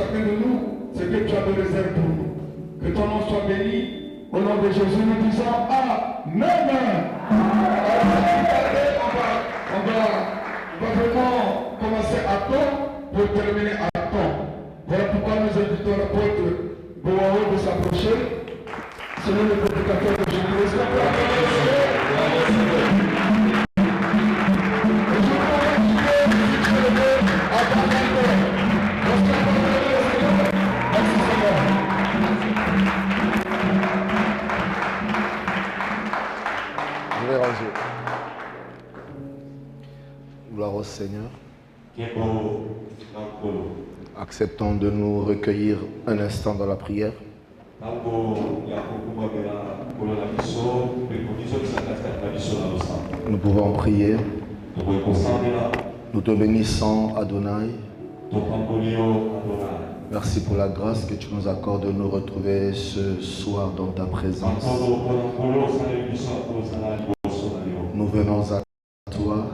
chacun de nous ce que tu as de réserve pour nous. Que ton nom soit béni. Au nom de Jésus, nous disons Amen. On va vraiment commencer à temps pour terminer à temps. Voilà pourquoi nous invitons l'apôtre Boao de s'approcher. C'est le prédicateur de Jésus-Christ. Gloire au Seigneur. Acceptons de nous recueillir un instant dans la prière. Nous pouvons prier. Nous te bénissons, Adonai. Merci pour la grâce que tu nous accordes de nous retrouver ce soir dans ta présence. Nous venons à toi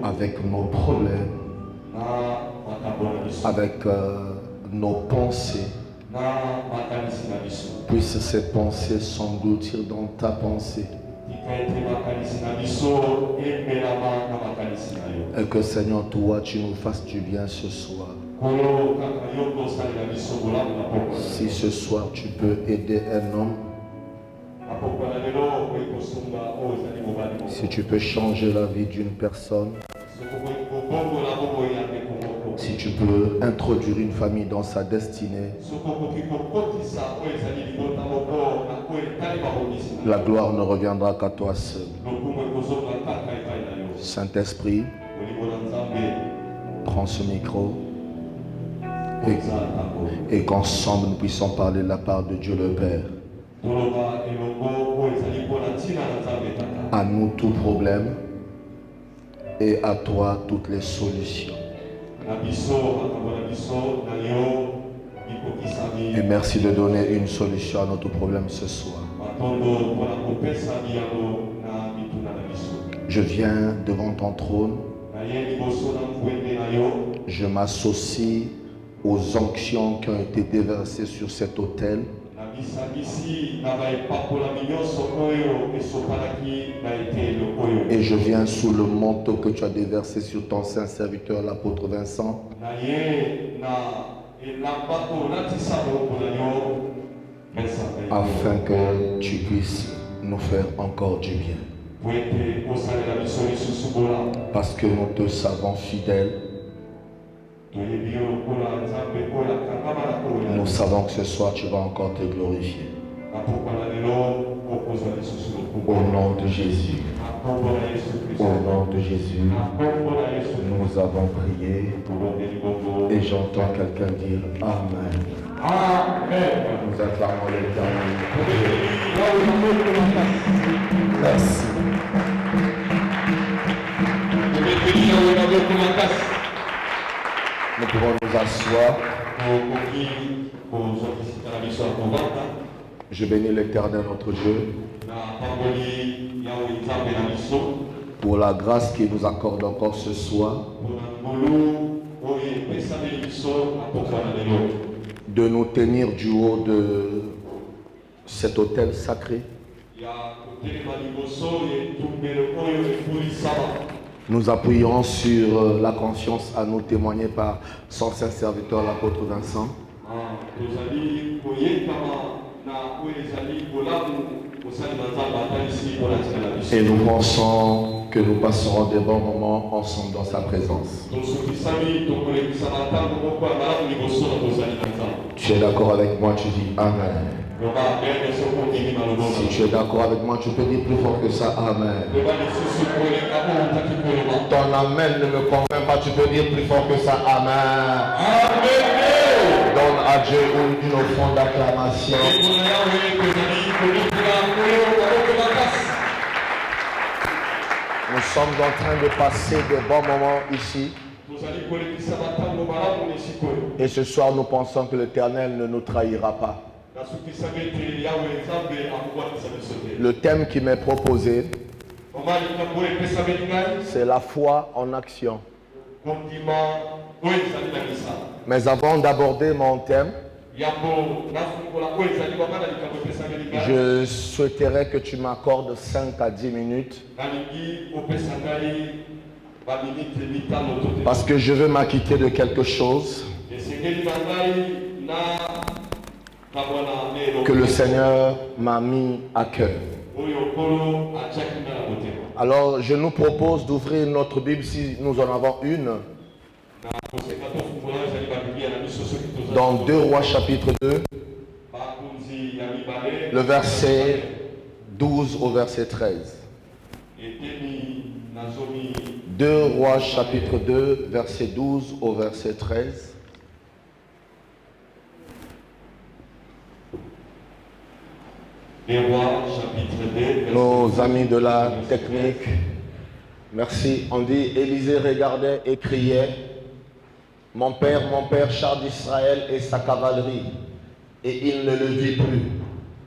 avec nos problèmes, avec nos pensées. Puisse ces pensées s'engloutir dans ta pensée. Et que Seigneur, toi, tu nous fasses du bien ce soir. Si ce soir tu peux aider un homme, si tu peux changer la vie d'une personne, si tu peux introduire une famille dans sa destinée, la gloire ne reviendra qu'à toi seul. Saint-Esprit, prends ce micro et qu'ensemble nous puissions parler de la part de Dieu le Père. À nous tout problème et à toi toutes les solutions. Et merci de donner une solution à notre problème ce soir. Je viens devant ton trône. Je m'associe aux onctions qui ont été déversées sur cet autel. Et je viens sous le manteau que tu as déversé sur ton saint serviteur, l'apôtre Vincent. Afin que tu puisses nous faire encore du bien. Parce que nous te savons fidèle. Nous savons que ce soir tu vas encore te glorifier. Au nom de Jésus. Au nom de Jésus. Nous avons prié. Et j'entends quelqu'un dire Amen. Amen. Nous acclamons l'Éternel. Merci. Nous pouvons nous asseoir. Je bénis l'Éternel notre Dieu pour la grâce qu'il nous accorde encore ce soir de nous tenir du haut de cet autel sacré. Nous appuyons sur la confiance à nous témoigner par son saint serviteur, l'apôtre Vincent. Et nous pensons que nous passerons des bons moments ensemble dans sa présence. Tu es d'accord avec moi, tu dis Amen. Si tu es d'accord avec moi, tu peux dire plus fort que ça, Amen. Ton Amen ne me convainc pas, tu peux dire plus fort que ça, Amen. Amen. Donne à Dieu une offrande d'acclamation. Nous sommes en train de passer de bons moments ici. Et ce soir, nous pensons que l'Éternel ne nous trahira pas. Le thème qui m'est proposé, c'est la foi en action. Mais avant d'aborder mon thème, je souhaiterais que tu m'accordes 5 à 10 minutes parce que je veux m'acquitter de quelque chose que le Seigneur m'a mis à cœur. Alors, je nous propose d'ouvrir notre Bible si nous en avons une. Dans 2 Rois chapitre 2, le verset 12 au verset 13. 2 Rois chapitre 2, verset 12 au verset 13. Nos amis de la technique, merci. On dit, Élisée regardait et criait, mon père, char d'Israël et sa cavalerie. Et il ne le vit plus.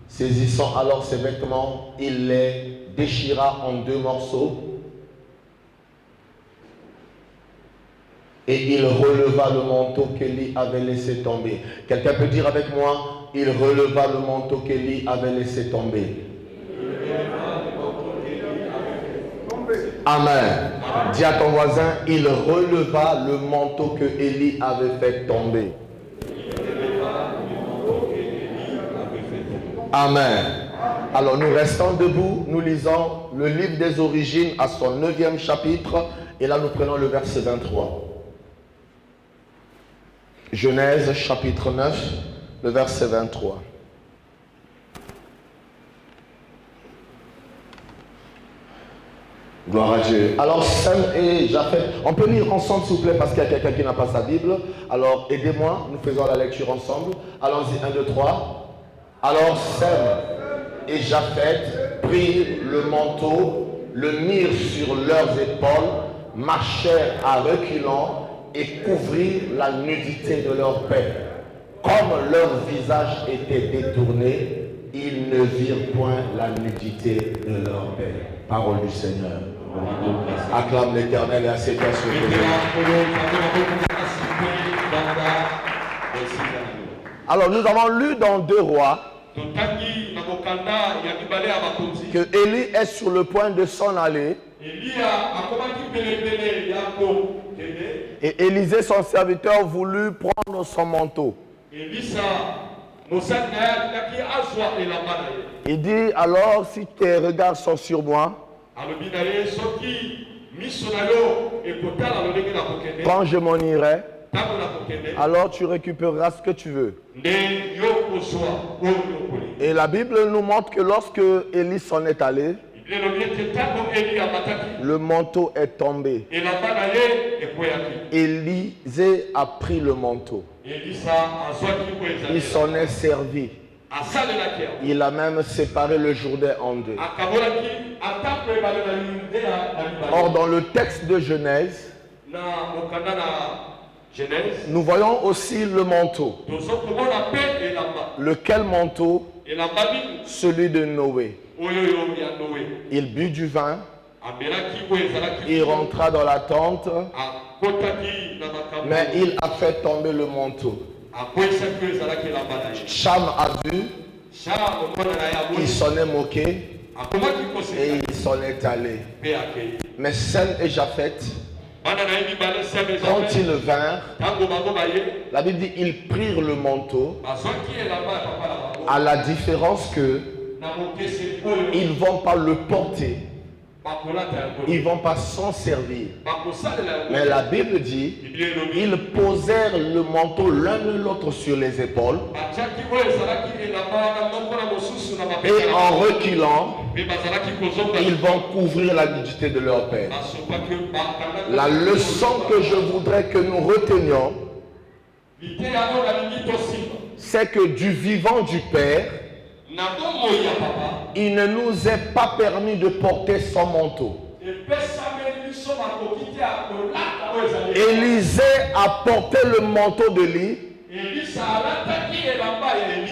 Saisissant alors ses vêtements, il les déchira en 2 morceaux. Et il releva le manteau qu'Élie avait laissé tomber. Quelqu'un peut dire avec moi, il releva le manteau qu'Élie avait laissé tomber. Amen. Dis à ton voisin, il releva le manteau que Élie avait fait tomber. Amen. Alors nous restons debout, nous lisons le livre des origines à son 9e chapitre et là nous prenons le verset 23. Genèse chapitre 9, le verset 23. Gloire à Dieu. Alors Sem et Japheth, on peut lire ensemble s'il vous plaît parce qu'il y a quelqu'un qui n'a pas sa Bible. Alors aidez-moi, nous faisons la lecture ensemble. Allons-y, 1, 2, 3. Alors Sem et Japheth prirent le manteau, le mirent sur leurs épaules, marchèrent à reculons et couvrirent la nudité de leur père. Comme leur visage était détourné, ils ne virent point la nudité de leur père. Parole du Seigneur. Acclame l'Éternel et assieds-toi sur tes Alors nous avons lu dans 2 Rois que Élie est sur le point de s'en aller. Et Élisée, son serviteur, voulut prendre son manteau. Il dit, alors si tes regards sont sur moi, quand je m'en irai, alors tu récupéreras ce que tu veux. Et la Bible nous montre que lorsque Élie s'en est allé, le manteau est tombé. Élisée a pris le manteau. Il s'en est servi. Il a même séparé le Jourdain en 2. Or, dans le texte de Genèse, nous voyons aussi le manteau. Lequel manteau? Celui de Noé. Il but du vin. Il rentra dans la tente. Mais il a fait tomber le manteau. Cham a vu. Il s'en est moqué. Et il s'en est allé. Mais Sem et Japheth, quand ils vinrent, la Bible dit ils prirent le manteau, à la différence que ils ne vont pas le porter, ils ne vont pas s'en servir. Mais la Bible dit ils posèrent le manteau l'un de l'autre sur les épaules et en reculant ils vont couvrir la nudité de leur père. La leçon que je voudrais que nous retenions, c'est que du vivant du Père, il ne nous est pas permis de porter son manteau. Élisée a porté le manteau de Élie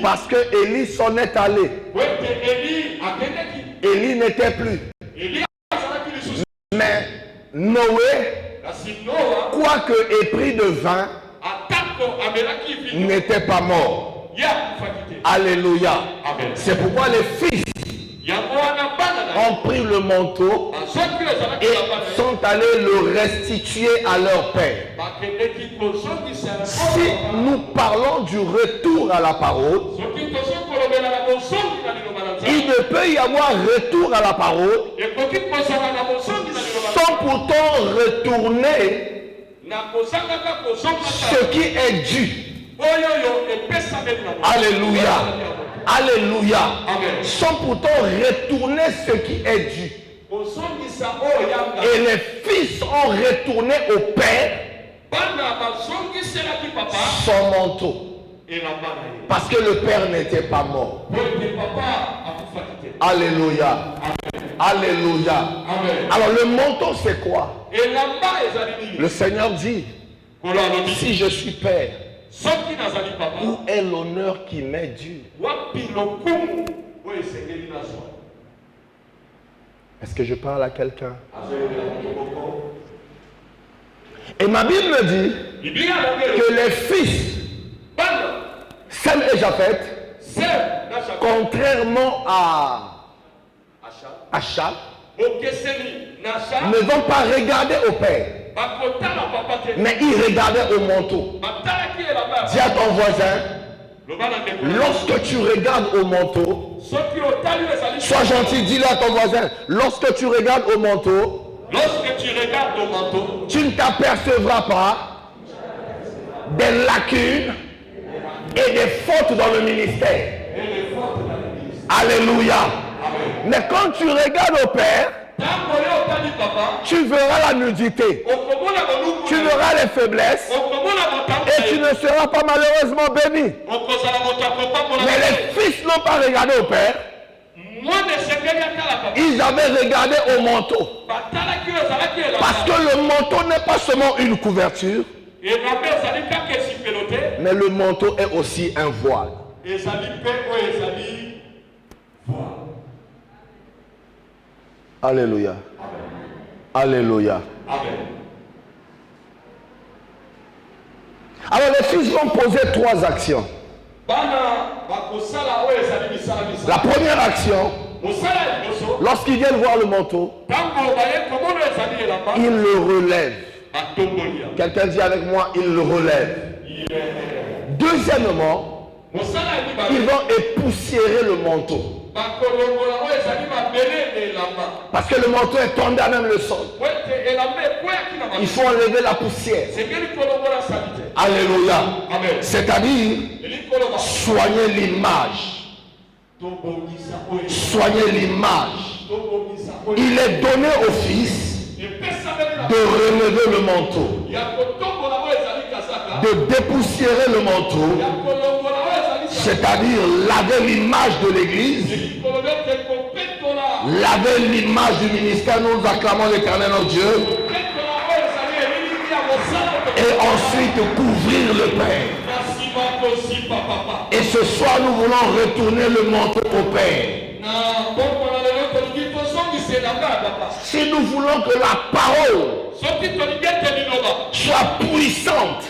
parce que Élie s'en est allé. Élie n'était plus. Mais Noé quoique épris de vin, n'était pas mort. Alléluia. C'est pourquoi les fils ont pris le manteau et sont allés le restituer à leur père. Si nous parlons du retour à la parole, il ne peut y avoir retour à la parole sans pourtant retourner ce qui est dû. Alléluia. Alléluia. Sans pourtant retourner ce qui est dû. Et les fils ont retourné au père son manteau. Parce que le père n'était pas mort. Alléluia. Alléluia. Alors le manteau c'est quoi? Le Seigneur dit, si je suis père, où est l'honneur qui m'est dû? Est-ce que je parle à quelqu'un? Et ma Bible me dit que les fils Sem et Japheth, contrairement à Achab, ne vont pas regarder au père, mais ils regardaient au manteau. Dis à ton voisin, lorsque tu regardes au manteau, sois gentil, dis-le à ton voisin, lorsque tu regardes au manteau, tu ne t'apercevras pas des lacunes et des fautes dans le ministère. Alléluia. Mais quand tu regardes au Père, tu verras la nudité, tu verras les faiblesses et tu ne seras pas malheureusement béni. Mais les fils n'ont pas regardé au Père, ils avaient regardé au manteau. Parce que le manteau n'est pas seulement une couverture, mais le manteau est aussi un voile. Alléluia. Alléluia. Alors les fils vont poser 3 actions. La première action, lorsqu'ils viennent voir le manteau, ils le relèvent. Quelqu'un dit avec moi, ils le relèvent. Deuxièmement, ils vont époussiérer le manteau. Parce que le manteau est tombé à même le sol. Il faut enlever la poussière. Alléluia. C'est-à-dire, soigner l'image. Soigner l'image. Il est donné au Fils de relever le manteau, de dépoussiérer le manteau, c'est-à-dire laver l'image de l'Église, laver l'image du ministère. Nous acclamons l'Éternel notre Dieu, et ensuite couvrir le Père. Et ce soir nous voulons retourner le manteau au Père. Si nous voulons que la parole soit puissante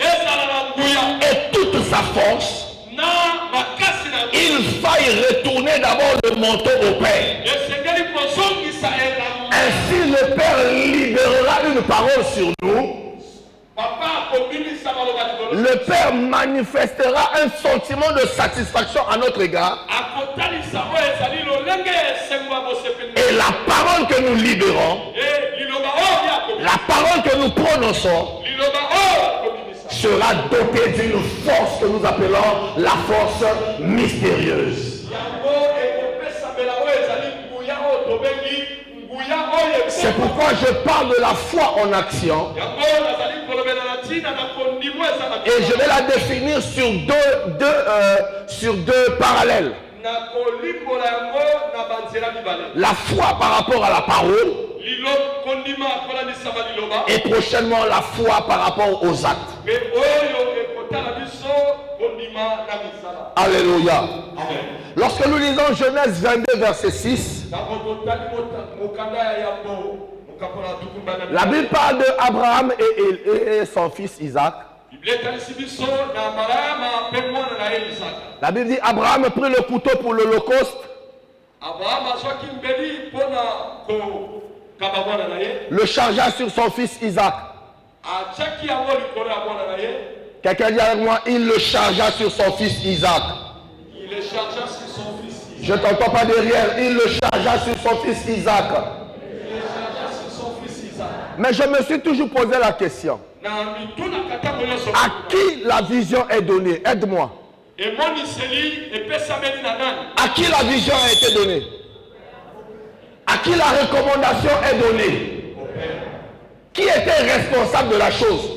et toute sa force, il faille retourner d'abord le manteau au Père. Ainsi le Père libérera une parole sur nous. Le Père manifestera un sentiment de satisfaction à notre égard. Et la parole que nous libérons, la parole que nous prononçons, sera dotée d'une force que nous appelons la force mystérieuse. C'est pourquoi je parle de la foi en action. Et je vais la définir sur deux parallèles. La foi par rapport à la parole. Et prochainement la foi par rapport aux actes. Alléluia. Amen. Lorsque nous lisons Genèse 22 verset 6, La Bible parle d'Abraham et son fils Isaac. La Bible dit Abraham prit le couteau pour l'Holocauste. Le chargea sur son fils Isaac. Quelqu'un dit avec moi, il le chargea sur son fils Isaac. Je ne t'entends pas derrière, il le chargea sur son fils Isaac. Mais je me suis toujours posé la question. À qui la vision est donnée? Aide-moi. À qui la vision a été donnée? À qui la recommandation est donnée? Qui était responsable de la chose?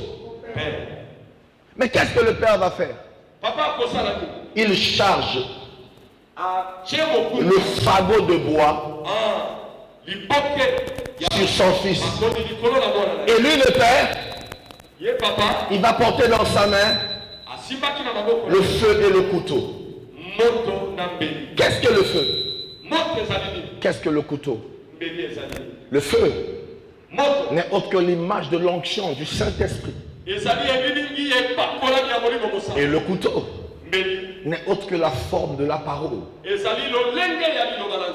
Mais qu'est-ce que le père va faire? Il charge le fagot de bois sur son fils. Et lui, le père, il va porter dans sa main le feu et le couteau. Qu'est-ce que le feu? Qu'est-ce que le couteau? Le feu n'est autre que l'image de l'onction du Saint-Esprit. Et le couteau n'est autre que la forme de la parole.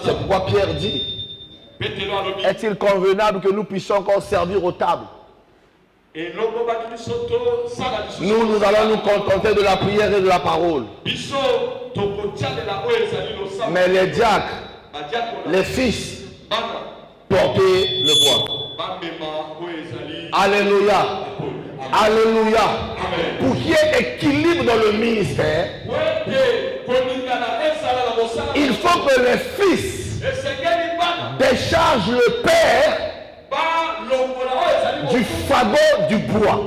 C'est pourquoi Pierre dit, est-il convenable que nous puissions encore servir aux tables? Nous allons nous contenter de la prière et de la parole. Mais les diacres, les fils, portaient le bois. Alléluia. Alléluia. Pour qu'il y ait équilibre dans le ministère, il faut que les fils déchargent le père du fagot du bois.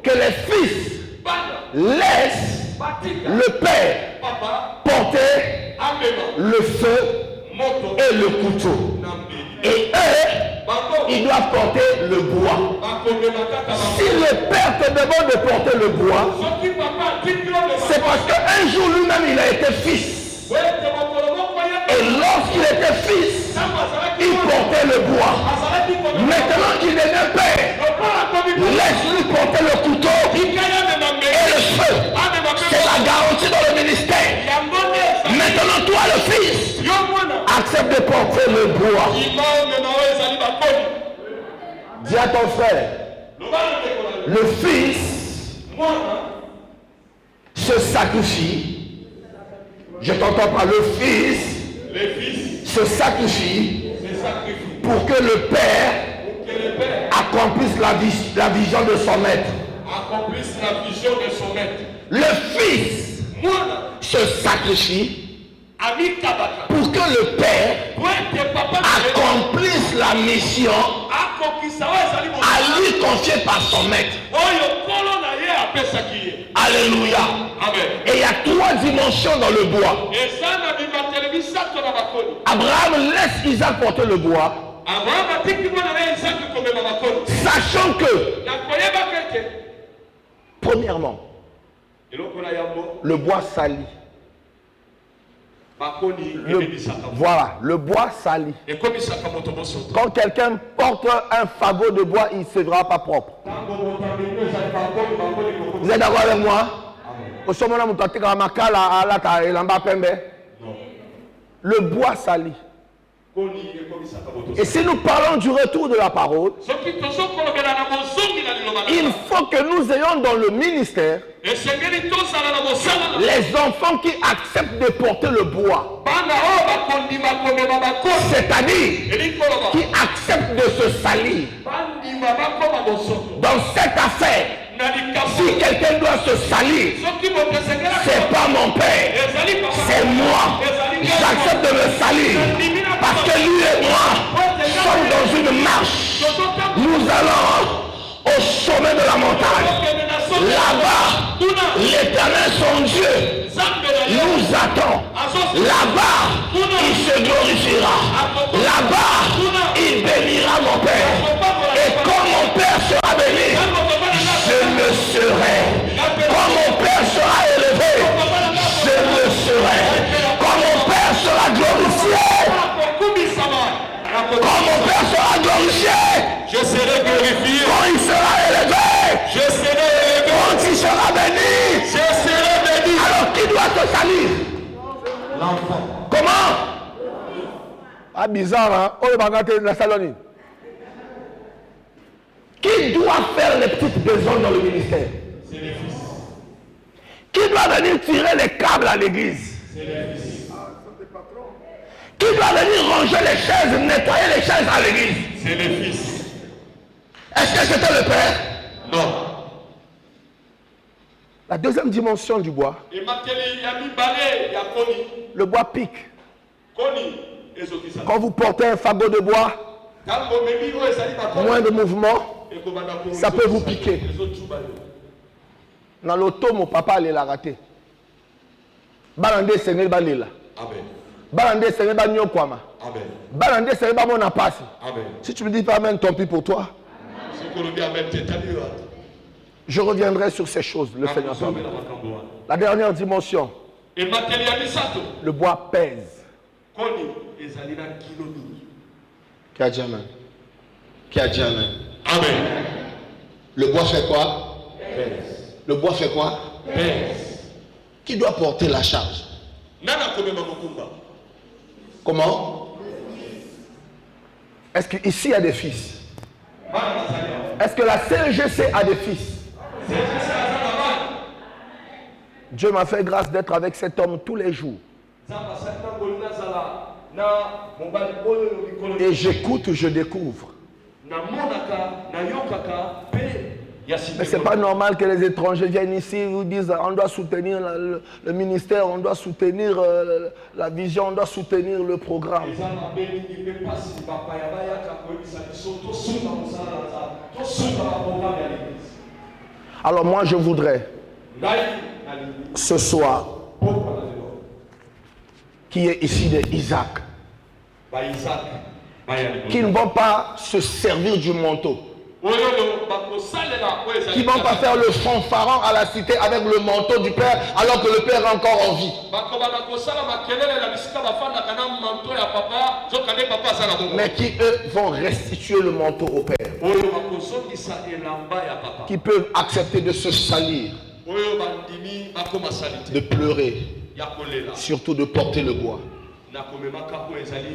Que les fils laissent le père porter le feu et le couteau. Et eux, ils doivent porter le bois. Si le père te demande de porter le bois, c'est parce qu'un jour lui-même il a été fils. Et lorsqu'il était fils, il portait le bois. Maintenant qu'il devient père, laisse-lui porter le couteau et le feu. C'est la garantie dans le ministère. Maintenant toi le fils, accepte de porter le bois. Dis à ton frère, le fils se sacrifie. Je t'entends pas, le fils se sacrifie pour que le père accomplisse la vision de son maître. Le fils se sacrifie pour que le père accomplisse la mission à lui confier par son maître. Alléluia. Et il y a 3 dimensions dans le bois. Abraham laisse Isaac porter le bois, sachant que, premièrement, le bois salit. Voilà, le bois salit. Quand quelqu'un porte un fagot de bois, il ne se verra pas propre. Vous êtes d'accord avec moi? Le bois salit. Et si nous parlons du retour de la parole, il faut que nous ayons dans le ministère les enfants qui acceptent de porter le bois. C'est-à-dire qui acceptent de se salir. Dans cette affaire, si quelqu'un doit se salir, c'est pas mon père, c'est moi. J'accepte de me salir parce que lui et moi sommes dans une marche. Nous allons au sommet de la montagne. Là-bas, l'Éternel son Dieu nous attend. Là-bas, il se glorifiera. Là-bas, il bénira mon Père. Et quand mon Père sera béni, je le serai. Quand mon Père sera élevé, je le serai. Quand mon Père sera glorifié, quand mon Père doit te salir? L'enfant. Comment? Ah, bizarre, hein? Oh, la salonine. Qui doit faire les petites besognes dans le ministère? C'est les fils. Qui doit venir tirer les câbles à l'église? C'est les fils. Qui doit venir ranger les chaises, nettoyer les chaises à l'église? C'est les fils. Est-ce que c'était le père? Non. La deuxième dimension du bois. Le bois pique. Quand vous portez un fagot de bois, moins de mouvement, ça peut vous piquer. Dans l'auto, mon papa allait la rater. Balande Sénégal Balila. Amen. Balande Sénégal Banyokwama. Amen. Balande Sénégal Monapasi. Amen. Si tu me dis pas amen, tant pis pour toi. Je reviendrai sur ces choses, le Seigneur permet. La dernière dimension. Le bois pèse. Qui a dit amen? Qui a dit amen? Amen. Le bois fait quoi? Pèse. Le bois fait quoi? Pèse. Qui doit porter la charge? Comment? Est-ce qu'ici il y a des fils? Est-ce que la CGC a des fils? Dieu m'a fait grâce d'être avec cet homme tous les jours. Et j'écoute, je découvre. Mais ce n'est pas normal que les étrangers viennent ici et vous disent on doit soutenir le ministère, on doit soutenir la vision, on doit soutenir le programme. Alors moi je voudrais ce soir qu'il y ait ici des Isaac qui ne vont pas se servir du manteau, qui ne vont pas faire le fanfaron à la cité avec le manteau du Père alors que le Père est encore en vie. Mais qui eux vont restituer le manteau au Père. Qui peuvent accepter de se salir, de pleurer, surtout de porter le bois.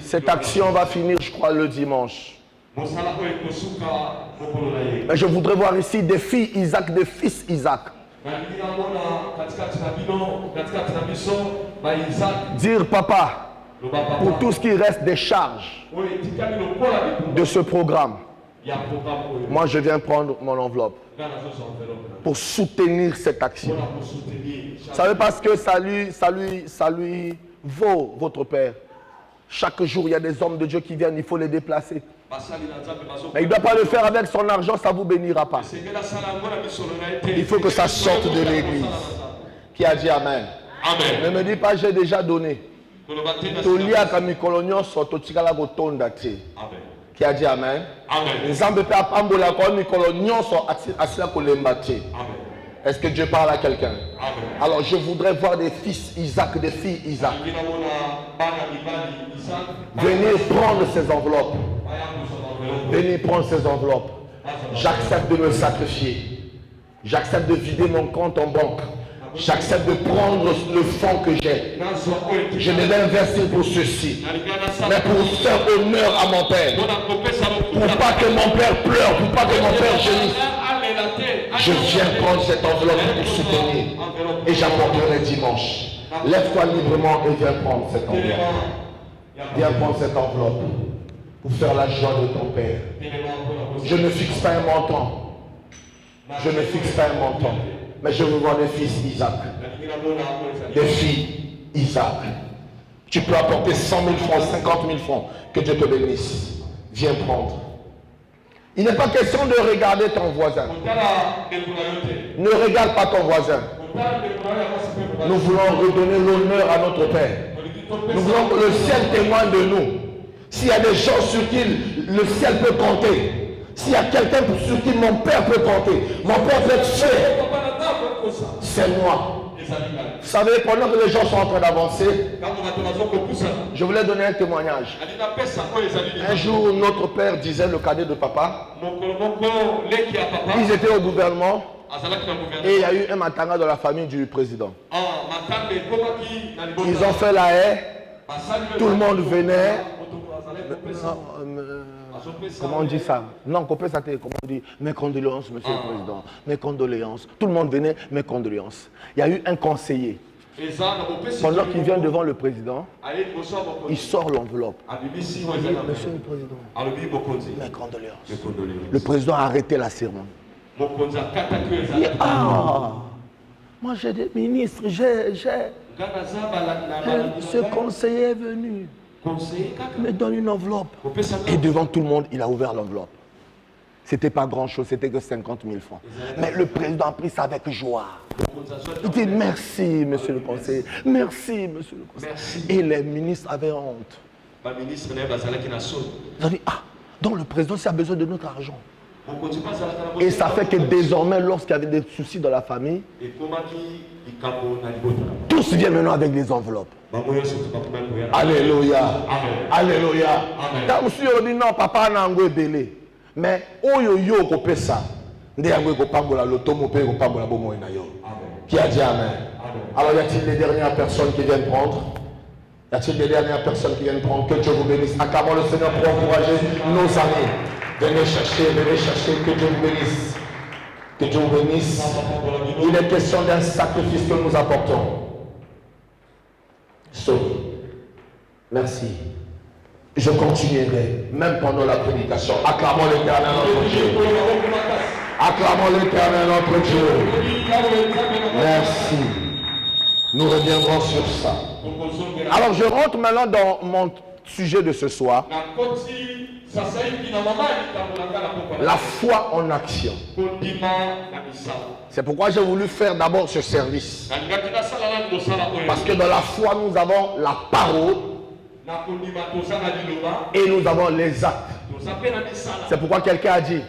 Cette action va finir, je crois, le dimanche. Mais je voudrais voir ici des filles Isaac, des fils Isaac. Dire papa, pour tout ce qui reste des charges de ce programme, moi je viens prendre mon enveloppe pour soutenir cette action. Vous savez parce que ça lui vaut votre Père. Chaque jour il y a des hommes de Dieu qui viennent, il faut les déplacer. Mais il ne doit pas le faire avec son argent, ça ne vous bénira pas. Il faut que ça sorte de l'église. Qui a dit amen? Amen. Ne me dis pas j'ai déjà donné. Amen. Qui a dit amen? Est-ce que Dieu parle à quelqu'un? Alors je voudrais voir des fils Isaac, des filles Isaac venir prendre ces enveloppes. Venir prendre ces enveloppes. J'accepte de me sacrifier. J'accepte de vider mon compte en banque. J'accepte de prendre le fonds que j'ai. Je devais investir pour ceci. Mais pour faire honneur à mon Père. Pour pas que mon Père pleure. Pour pas que mon Père gémisse. Je viens prendre cette enveloppe pour soutenir. Et j'apporterai dimanche. Lève-toi librement et viens prendre cette enveloppe. Viens prendre cette enveloppe. Pour faire la joie de ton Père. Je ne fixe pas un montant. Je ne fixe pas un montant. Mais je veux voir des fils Isaac. Des filles Isaac. Tu peux apporter 100 000 francs, 50 000 francs. Que Dieu te bénisse. Viens prendre. Il n'est pas question de regarder ton voisin. Ne regarde pas ton voisin. Nous voulons redonner l'honneur à notre Père. Nous voulons que le ciel témoigne de nous. S'il y a des gens sur qui le ciel peut compter, s'il y a quelqu'un sur qui mon Père peut compter, mon Père peut être fait, c'est moi. Vous savez, pendant que les gens sont en train d'avancer, je voulais donner un témoignage. Un jour, notre père disait, le cadet de papa, ils étaient au gouvernement, Et il y a eu un matanga dans la famille du président. Ils ont fait la haie. Tout le monde venait. Comment on dit ça? Non, comment on dit? Mes condoléances, monsieur le président. Mes condoléances. Tout le monde venait, mes condoléances. Il y a eu un conseiller. Pendant qu'il vient devant le président, il sort l'enveloppe. Monsieur le président, mes condoléances. Le président a arrêté la cérémonie. Moi j'ai des ministres, ce conseiller est venu. Il me donne une enveloppe. Et devant tout le monde, il a ouvert l'enveloppe. C'était pas grand-chose, c'était que 50 000 francs. Mais le président a pris ça avec joie. Il dit merci, monsieur le conseiller. Merci, monsieur le conseiller. Et les ministres avaient honte. Ils ont dit, donc le président, s'il a besoin de notre argent. Et ça fait que désormais, lorsqu'il y avait des soucis dans la famille, tous viennent maintenant avec des enveloppes. Alléluia. Alléluia. Quand monsieur dit non, papa n'a pas belé. Mais oyo ko pesa. Ndé yango ko pambola loto mo pe ko pambola bomo na yo. Qui a dit amen? Alors y a-t-il des dernières personnes qui viennent prendre? Y a-t-il des dernières personnes qui viennent prendre? Que Dieu vous bénisse. Acclamons le Seigneur pour encourager nos amis. Venez chercher, que Dieu vous bénisse. Que Dieu vous bénisse. Il est question d'un sacrifice que nous apportons. Merci. Je continuerai, même pendant la prédication. Acclamons l'Éternel notre Dieu. Acclamons l'Éternel notre Dieu. Merci. Nous reviendrons sur ça. Alors je rentre maintenant dans mon sujet de ce soir. La foi en action. C'est pourquoi j'ai voulu faire d'abord ce service. Parce que dans la foi, nous avons la parole et nous avons les actes. C'est pourquoi quelqu'un a dit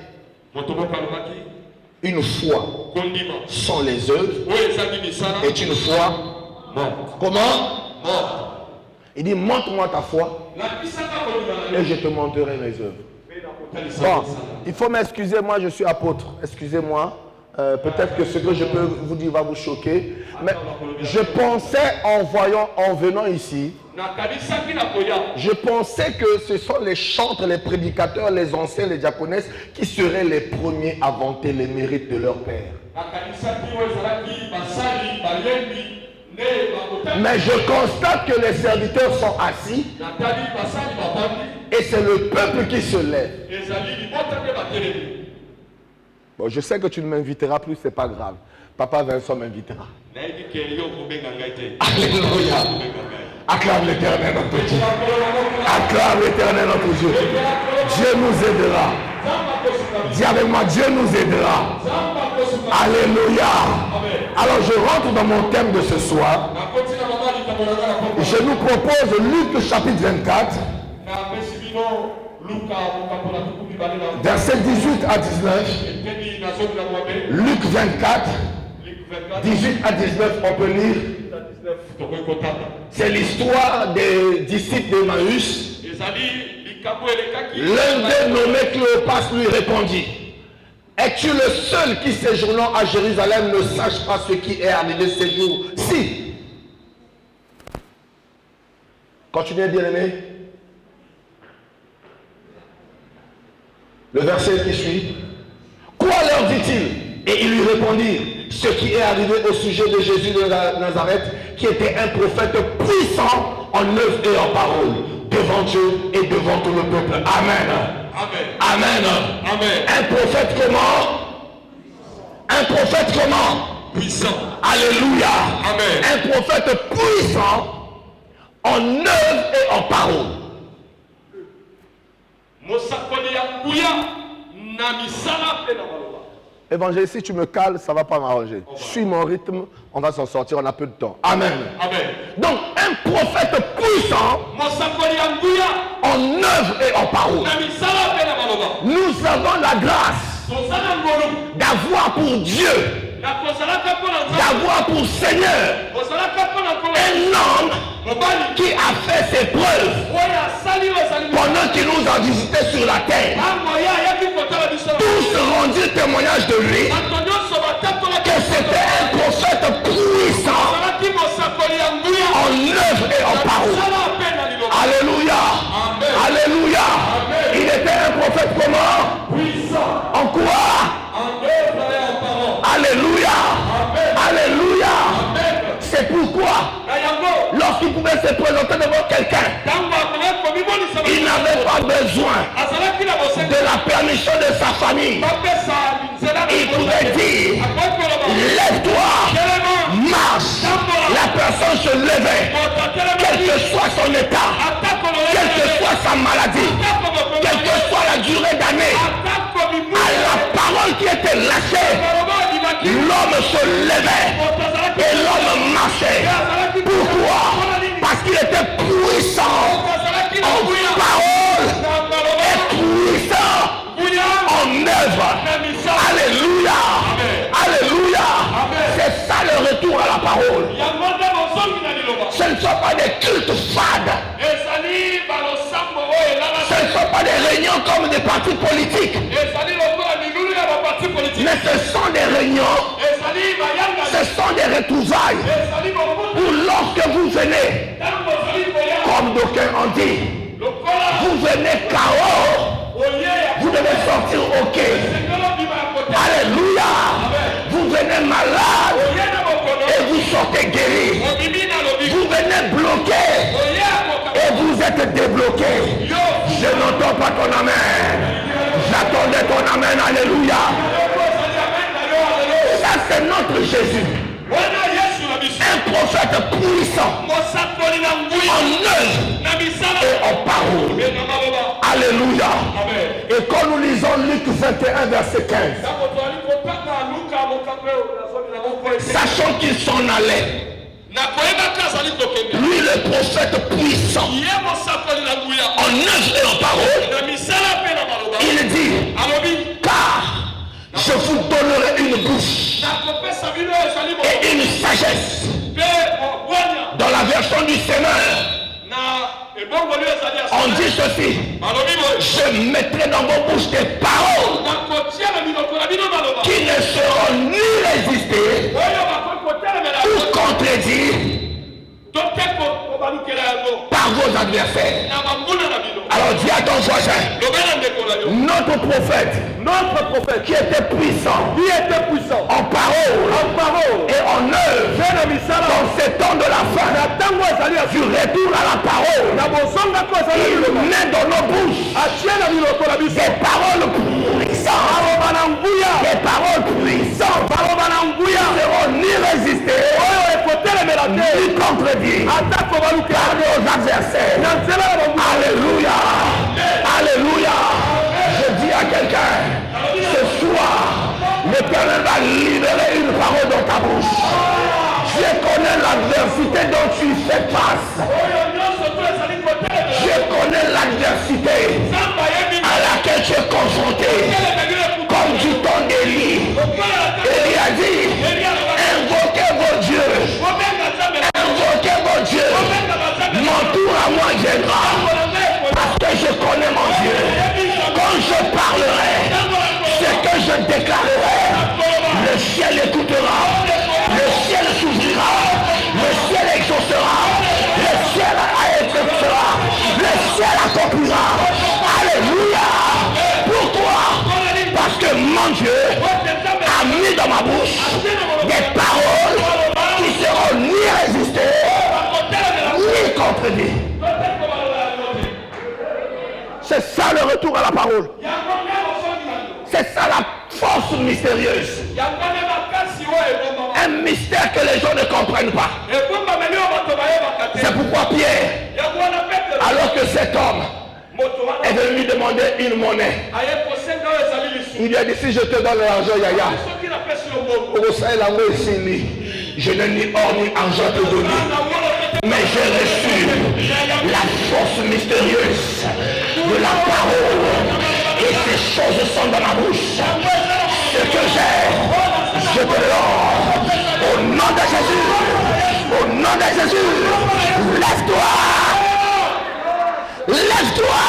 une foi sans les œuvres est une foi morte. Comment? Il dit montre-moi ta foi et je te montrerai mes œuvres. Bon, il faut m'excuser, moi je suis apôtre. Excusez-moi. Peut-être que ce que je peux vous dire va vous choquer. Mais je pensais en venant ici, je pensais que ce sont les chantres, les prédicateurs, les anciens, les diaconesses qui seraient les premiers à vanter les mérites de leur père. Mais je constate que les serviteurs sont assis et c'est le peuple qui se lève. Bon, je sais que tu ne m'inviteras plus, c'est pas grave. Papa Vincent m'invitera. Alléluia. Acclame l'Éternel notre Dieu. Acclame l'Éternel notre Dieu. Dieu nous aidera. Dis avec moi, Dieu nous aidera. Alléluia. Alors je rentre dans mon thème de ce soir. Je nous propose Luc chapitre 24. Versets 18 à 19. Luc 24. 18 à 19, on peut lire. C'est l'histoire des disciples d'Emmaüs. L'un d'eux nommé Cléopas lui répondit: es-tu le seul qui séjournant à Jérusalem ne sache pas ce qui est arrivé ces jours-ci? Continuez, bien-aimé. Le verset qui suit. Quoi leur dit-il? Et ils lui répondirent: ce qui est arrivé au sujet de Jésus de Nazareth, qui était un prophète puissant en œuvre et en parole, devant Dieu et devant tout le peuple. Amen. Amen. Amen. Amen. Un prophète comment? Un prophète comment? Puissant. Alléluia. Amen. Un prophète puissant en œuvre et en parole. Évangéliste, si tu me cales, ça ne va pas m'arranger. Suis mon rythme, on va s'en sortir, on a peu de temps. Amen. Amen. Donc, un prophète puissant en œuvre et en parole. Nous avons la grâce d'avoir pour Dieu, d'avoir pour Seigneur un homme qui a fait ses preuves pendant qu'il nous a visités sur la terre. Tous rendirent témoignage de lui se présenter devant quelqu'un, il n'avait pas besoin de la permission de sa famille. Il pouvait dire, lève-toi, marche. La personne se levait, quel que soit son état, quelle que soit sa maladie, quelle que soit la durée d'année, à la parole qui était lâchée, l'homme se levait et l'homme marchait. Pourquoi? Parce qu'il était puissant en parole et puissant en œuvre. Alléluia. Alléluia. C'est ça le retour à la parole. Ce ne sont pas des cultes fades. Ce ne sont pas des réunions comme des partis politiques. Mais ce sont des réunions. Ce sont des retrouvailles. Où lorsque vous venez, comme d'aucuns ont dit, vous venez KO, vous devez sortir OK. Alléluia. Vous venez malade et vous sortez guéri. Vous venez bloqué et vous êtes débloqué. Je n'entends pas ton amen. J'attendais ton amen. Alléluia. Ça c'est notre Jésus. Un prophète puissant en œuvre et en parole. Alléluia. Et quand nous lisons Luc 21 verset 15, sachant qu'il s'en allait, lui le prophète puissant en œuvre et en parole, il dit, car je vous donnerai une bouche et une sagesse. Dans la version du Seigneur, on dit ceci, je mettrai dans vos bouches des paroles qui ne seront ni résistées ou contredits par vos adversaires. Alors dis à ton voisin, notre prophète qui était puissant en parole et en œuvre dans ces temps de la fin, du retour à la parole, il met dans nos bouches des paroles puissantes, des paroles puissantes qui ne seront ni résistées ni contredits par nos adversaires. Alléluia. Alléluia. Je dis à quelqu'un, ce soir, l'Éternel va libérer une parole dans ta bouche. Je connais l'adversité dont tu fais face. Je connais l'adversité à laquelle tu es confronté. Comme du temps d'Élie. Élie a dit, invoquez vos dieux. Invoquez vos dieux. Mon tour à moi viendra. Parce que je connais mon Dieu. Quand je parlerai, ce que je déclarerai, le ciel écoutera, le ciel s'ouvrira, le ciel exaucera, le ciel exaucera, le ciel accomplira. Alléluia. Pourquoi? Parce que mon Dieu a mis dans ma bouche des paroles qui seront ni résistées, ni contredites. C'est ça le retour à la parole. C'est ça la force mystérieuse. Un mystère que les gens ne comprennent pas. C'est pourquoi Pierre, alors que cet homme est venu lui demander une monnaie, il lui a dit, si je te donne l'argent, Yaya, je n'ai ni or ni argent te donner, mais j'ai reçu la force mystérieuse de la parole, et ces choses sont dans ma bouche. Ce que j'ai, je te le donne au nom de Jésus. Au nom de Jésus, lève-toi. Lève-toi.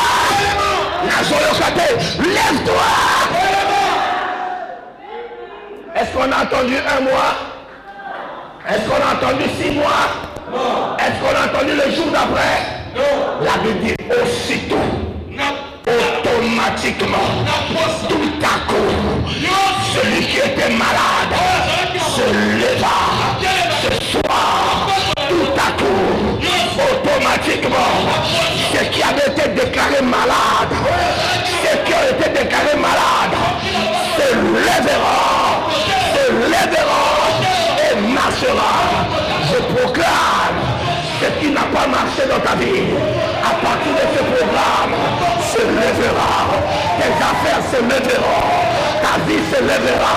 Lève-toi. Est-ce qu'on a attendu un mois? Est-ce qu'on a attendu 6 mois? Est-ce qu'on a attendu le jour d'après? La Bible dit aussitôt, automatiquement, tout à coup, celui qui était malade se leva. Ce soir, tout à coup, été déclarés malades, ceux qui ont été déclarés malades, se lèvera et marchera. Je proclame ce qui n'a pas marché dans ta vie, à partir de ce programme, se lèvera. Tes affaires se lèveront, ta vie se lèvera,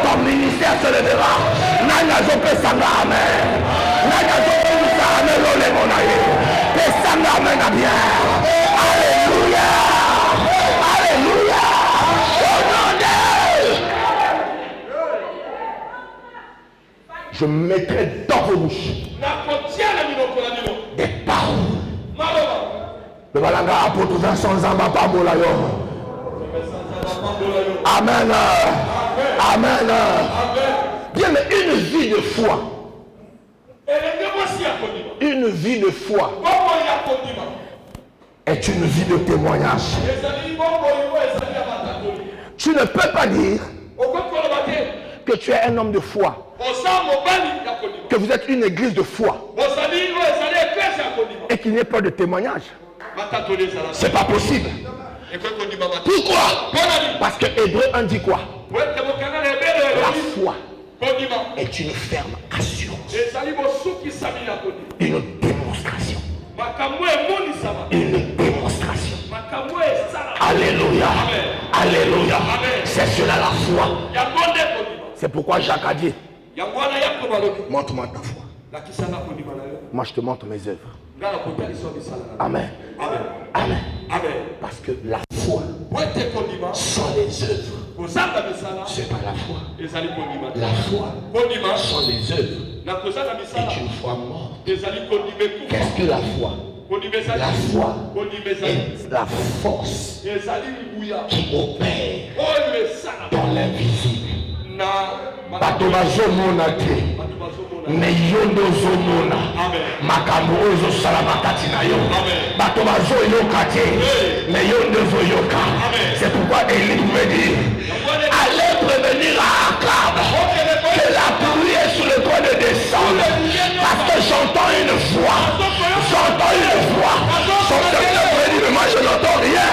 ton ministère se lèvera. Nanazo pesanga amen. Nanazo pesanga amen lole monaye. Pesanga amen à bien. Alléluia. Alléluia. Au nom de... Je mettrai dans vos bouches des paroles. Le balanga apôtre Vincent Zamba Pambola yo. Amen. Amen. Bien, mais une vie de foi. Une vie de foi est une vie de témoignage. Tu ne peux pas dire que tu es un homme de foi, que vous êtes une église de foi et qu'il n'y ait pas de témoignage. C'est pas possible. Pourquoi? Parce que Hébreu 1 dit quoi? La foi est une ferme assurance, une démonstration. Une démonstration. Alléluia. Alléluia. C'est cela la foi. C'est pourquoi Jacques a dit, montre-moi ta foi. Moi je te montre mes œuvres. Amen. Amen. Parce que la foi sans les œuvres, c'est pas la foi. La foi sans les œuvres est une foi morte. Qu'est-ce que la foi? La foi est la force qui opère dans l'invisible. Meyondo zomona makambo ozo salamakati na yo bato bazo yoka te meyondo zoyoka. C'est pourquoi Élie me dit allez prévenir à Akab que la pluie est sur le toit de descendre, parce que j'entends une voix. Son secteur me dit mais moi je n'entends rien.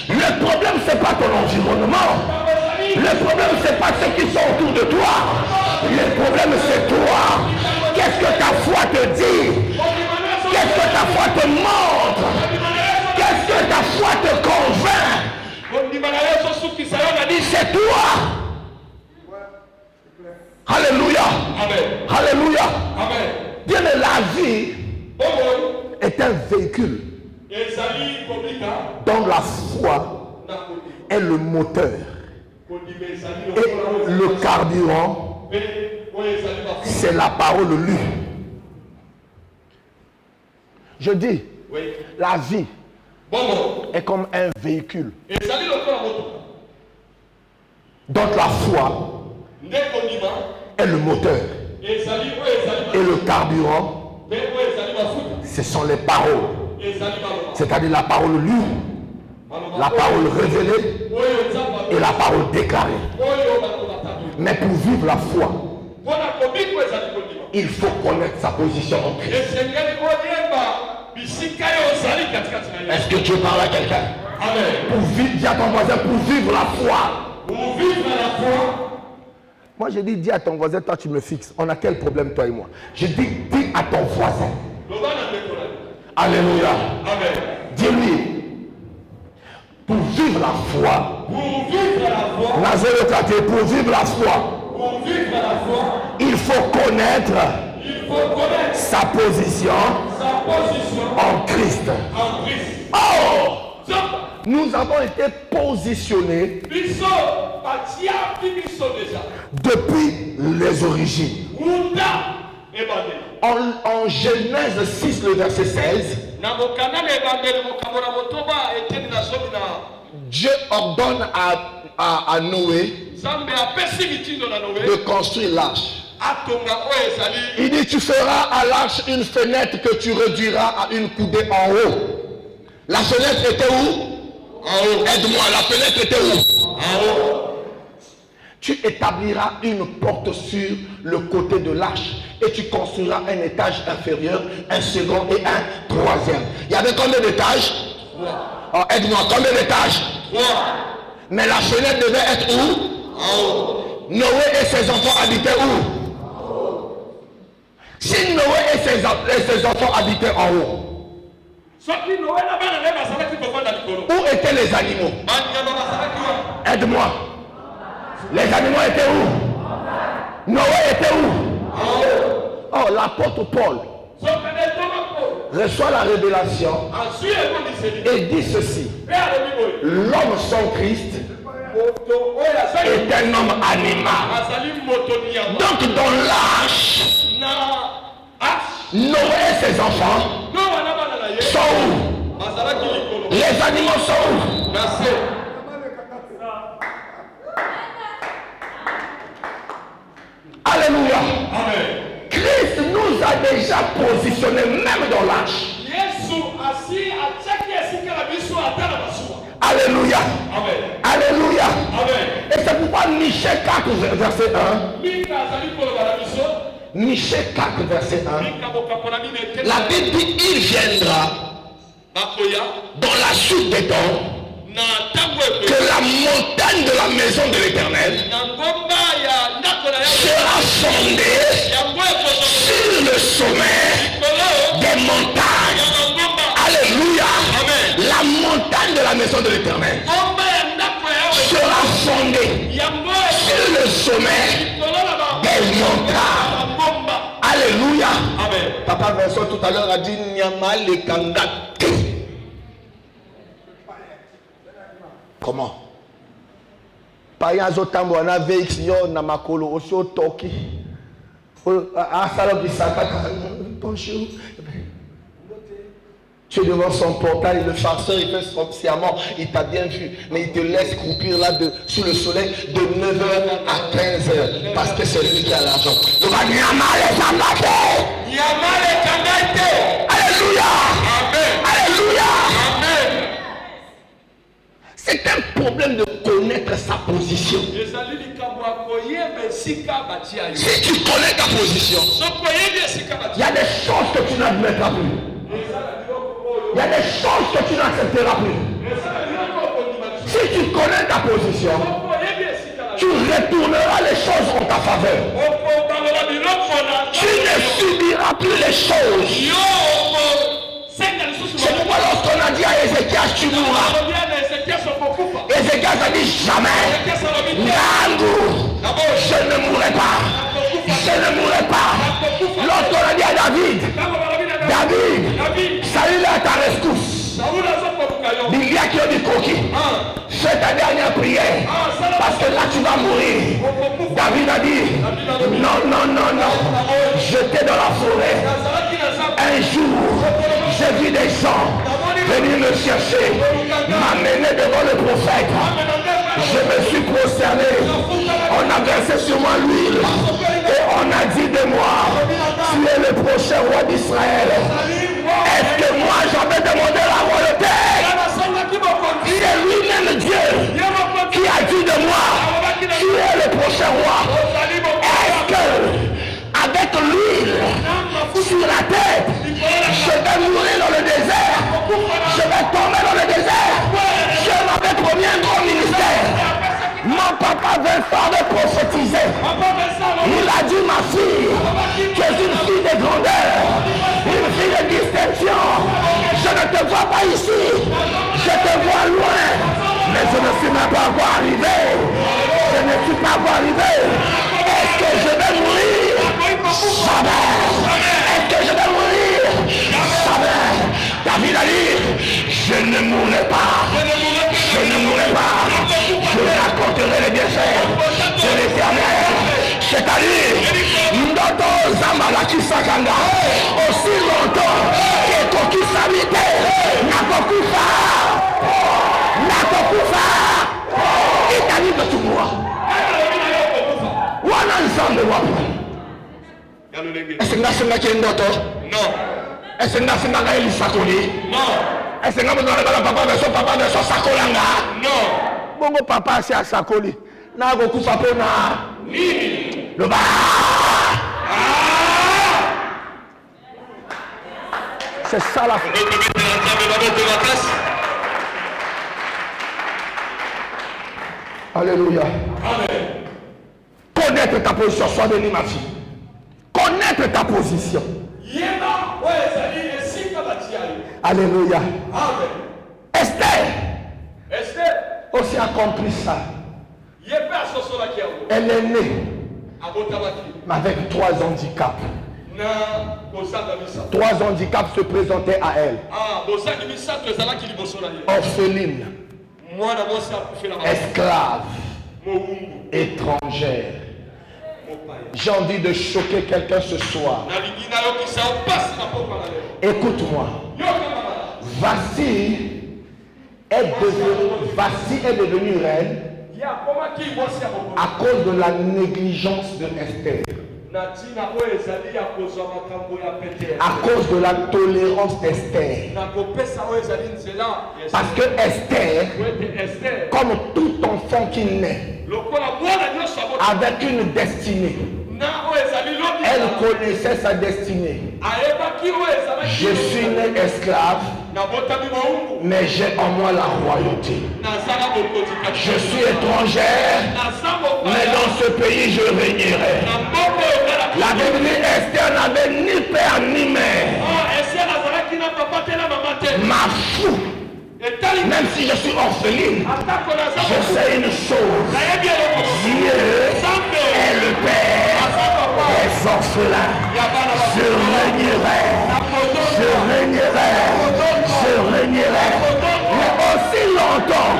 Le problème c'est pas ton environnement, le problème c'est pas ceux qui sont autour de toi. Le problème c'est toi. Qu'est-ce que ta foi te dit? Qu'est-ce que ta foi te montre? Qu'est-ce que ta foi te convainc? C'est toi. Alléluia. Alléluia. Bien, la vie est un véhicule dont la foi est le moteur et le carburant. C'est la parole lue. Je dis, la vie est comme un véhicule. Donc la foi est le moteur. Et le carburant, ce sont les paroles. C'est-à-dire la parole lue, la parole révélée et la parole déclarée. Mais pour vivre la foi, il faut connaître sa position en Christ. Est-ce que Dieu parle à quelqu'un? Pour vivre, dis à ton voisin, pour vivre la foi. Moi je dis, dis à ton voisin, toi tu me fixes. On a quel problème toi et moi? Je dis, dis à ton voisin. Alléluia. Dis-lui. Pour vivre la foi, pour vivre la foi, il faut connaître sa position en Christ. Oh, nous avons été positionnés depuis les origines. En Genèse 6, le verset 16, Dieu ordonne à Noé de construire l'arche. Il dit, tu feras à l'arche une fenêtre que tu réduiras à une coudée en haut. La fenêtre était où? En haut. Aide-moi, la fenêtre était où? En haut. Tu établiras une porte sur le côté de l'arche et tu construiras un étage inférieur, un second et un troisième. Il y avait combien d'étages? Oh, aide-moi, combien d'étages? 3. Mais la fenêtre devait être où? En haut. Noé et ses enfants habitaient où? Si Noé et ses enfants habitaient en haut, où étaient les animaux? Aide-moi. Les animaux étaient où? Noé était où? Oh, l'apôtre Paul reçoit la révélation et dit ceci: l'homme sans Christ est un homme animal. Donc dans l'âge, Noé et ses enfants sont où? Les animaux sont où? Alléluia. Christ nous a déjà positionnés même dans l'âge. Alléluia. Alléluia. Et c'est pourquoi Michée 4 verset 1. Michée 4 verset 1. La Bible dit il viendra dans la suite des temps que la montagne de la maison de l'Éternel sera fondée sur le sommet des montagnes. Alléluia. La montagne de la maison de l'Éternel sera fondée sur le sommet des montagnes. Alléluia. Papa Vincent tout à l'heure a dit Nyama le Kangate. Comment? Payazo tambo na vex yo na makolo osho toki. Asalo bisaka. Bonjour. Tu es devant son portail, le farceur il fait sciemment, il t'a bien vu, mais il te laisse croupir là sous le soleil de 9h à 15h, parce que c'est lui qui a l'argent. Alléluia. Alléluia. C'est un problème de connaître sa position. Si tu connais ta position, il y a des choses que tu n'admettras plus. Il y a des choses que tu n'accepteras plus. Si tu connais ta position, tu retourneras les choses en ta faveur. Tu ne subiras plus les choses. C'est pourquoi lorsqu'on a dit à Ézéchias, tu mourras, Ézéchias a dit jamais. Je ne mourrai pas. Je ne mourrai pas. Lorsqu'on a dit à David, Saül est à ta rescousse. Il y a qui ont dit coquille. Fais ta dernière prière. Parce que là tu vas mourir. David a dit non. J'étais dans la forêt. Un jour, j'ai vu des gens venir me chercher, m'amener devant le prophète. Je me suis prosterné. On a versé sur moi l'huile. Et on a dit de moi, tu es le prochain roi d'Israël. Est-ce que moi j'avais demandé la royauté? C'est lui-même Dieu qui a dit de moi, tu es le prochain roi. Est-ce que avec l'huile sur la tête, je vais mourir dans le désert? Je vais tomber dans le désert? Je m'avais promis un grand ministère. Mon papa Vincent avait prophétisé. Il a dit, ma fille, tu es une fille de grandeur, une fille de distinction. Je ne te vois pas ici, je te vois loin, mais je ne suis même pas encore arrivé. Je ne suis pas encore arrivé. Est-ce que je vais mourir? Jamais. Est-ce que je vais mourir? Jamais. David a dit, je ne mourrai pas. Je ne mourrai pas. Je raconterai les bienfaits de l'Éternel. C'est-à-dire, Ndoto Zamalaki Sakanda, aussi longtemps que Koki Samite, Nakokufa, il t'arrive que tu mourras. Wana nzambe wapo. Est-ce que Nasenga qui est Ndoto? Non. Est-ce que Nasenga qui est Lisakoli? Non. Est-ce que Nasenga papa de son Sakolanga? Non. Bongo papa c'est à Sakoli. Nakokufa pona. Nini. Le bas. C'est ça la On peut te mettre la table, on va mettre la place. Alléluia. Amen. Connaître ta position, sois béni ma fille. Connaître ta position. Yema, ouais, ça dit, et si tu as Alléluia. Amen. Esther Esther, aussi a compris ça. Yema, Sosola qui a eu. Elle est née Abotabaki. mais avec 3 handicaps. Na, Bosanga Misa. 3 handicaps se présentaient à elle. Ah, Bosanga Misa, tu es là qui dit Bosola. Orpheline, Moi, d'abord, ça a fait la main. esclave, Moumbu, étrangère. Mopaya. J'ai envie de choquer quelqu'un ce soir. Na lingina yo qui s'en passe na popa na leo. Écoute-moi. Yo kamala. Vasti est devenue reine Ya koma ki bosi ya boko. à cause de la négligence de Esther, Na tina o ezali ya kozwa makambo ya pete. à cause de la tolérance d'Esther. Na kopesa o ezali nzela. Parce que Esther, Wete Esther. comme tout enfant qui naît, Lokola mwana nyonso abota. avec une destinée, Na o ezali lobi. elle connaissait sa destinée. Ayebaki o ezali. Je suis né esclave, Na botami moumbu. mais j'ai en moi la royauté. Na zala bokozi kati. Je suis étrangère, Na zambo. mais dans ce pays je régnerai. Na mboko yokala. La Bible dit Esther n'avait ni père ni mère. Oh, Esther azalaki na papa te na mama te. Ma fou, Etali. même si je suis orpheline, Atako na zambo. je sais une chose. Nayebi eloko. Dieu Zambe. est le père des orphelins. Je régnerai, je régnerai, je régnerai. Mais aussi longtemps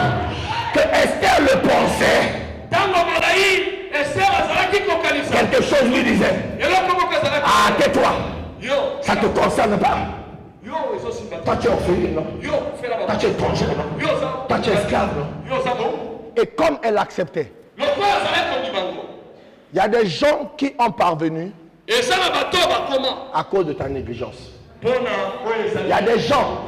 que Esther le pensait, Tango Moraï, Esther azalaki kokanisa. quelque chose lui disait, Eloko moko ezalaki. ah tais-toi, Yo. ça ne te concerne pas. Yo ezosimba. Toi tu es orpheline, non? Yo fela Toi baba. tu es étranger, non? Yo za. Toi tu es esclave, non? Yo za mo. Et comme elle acceptait, Loko azalaki kondibango. il y a des gens qui ont parvenu Eza na bato bakoma. à cause de ta négligence. Pona o ezali. Il y a des gens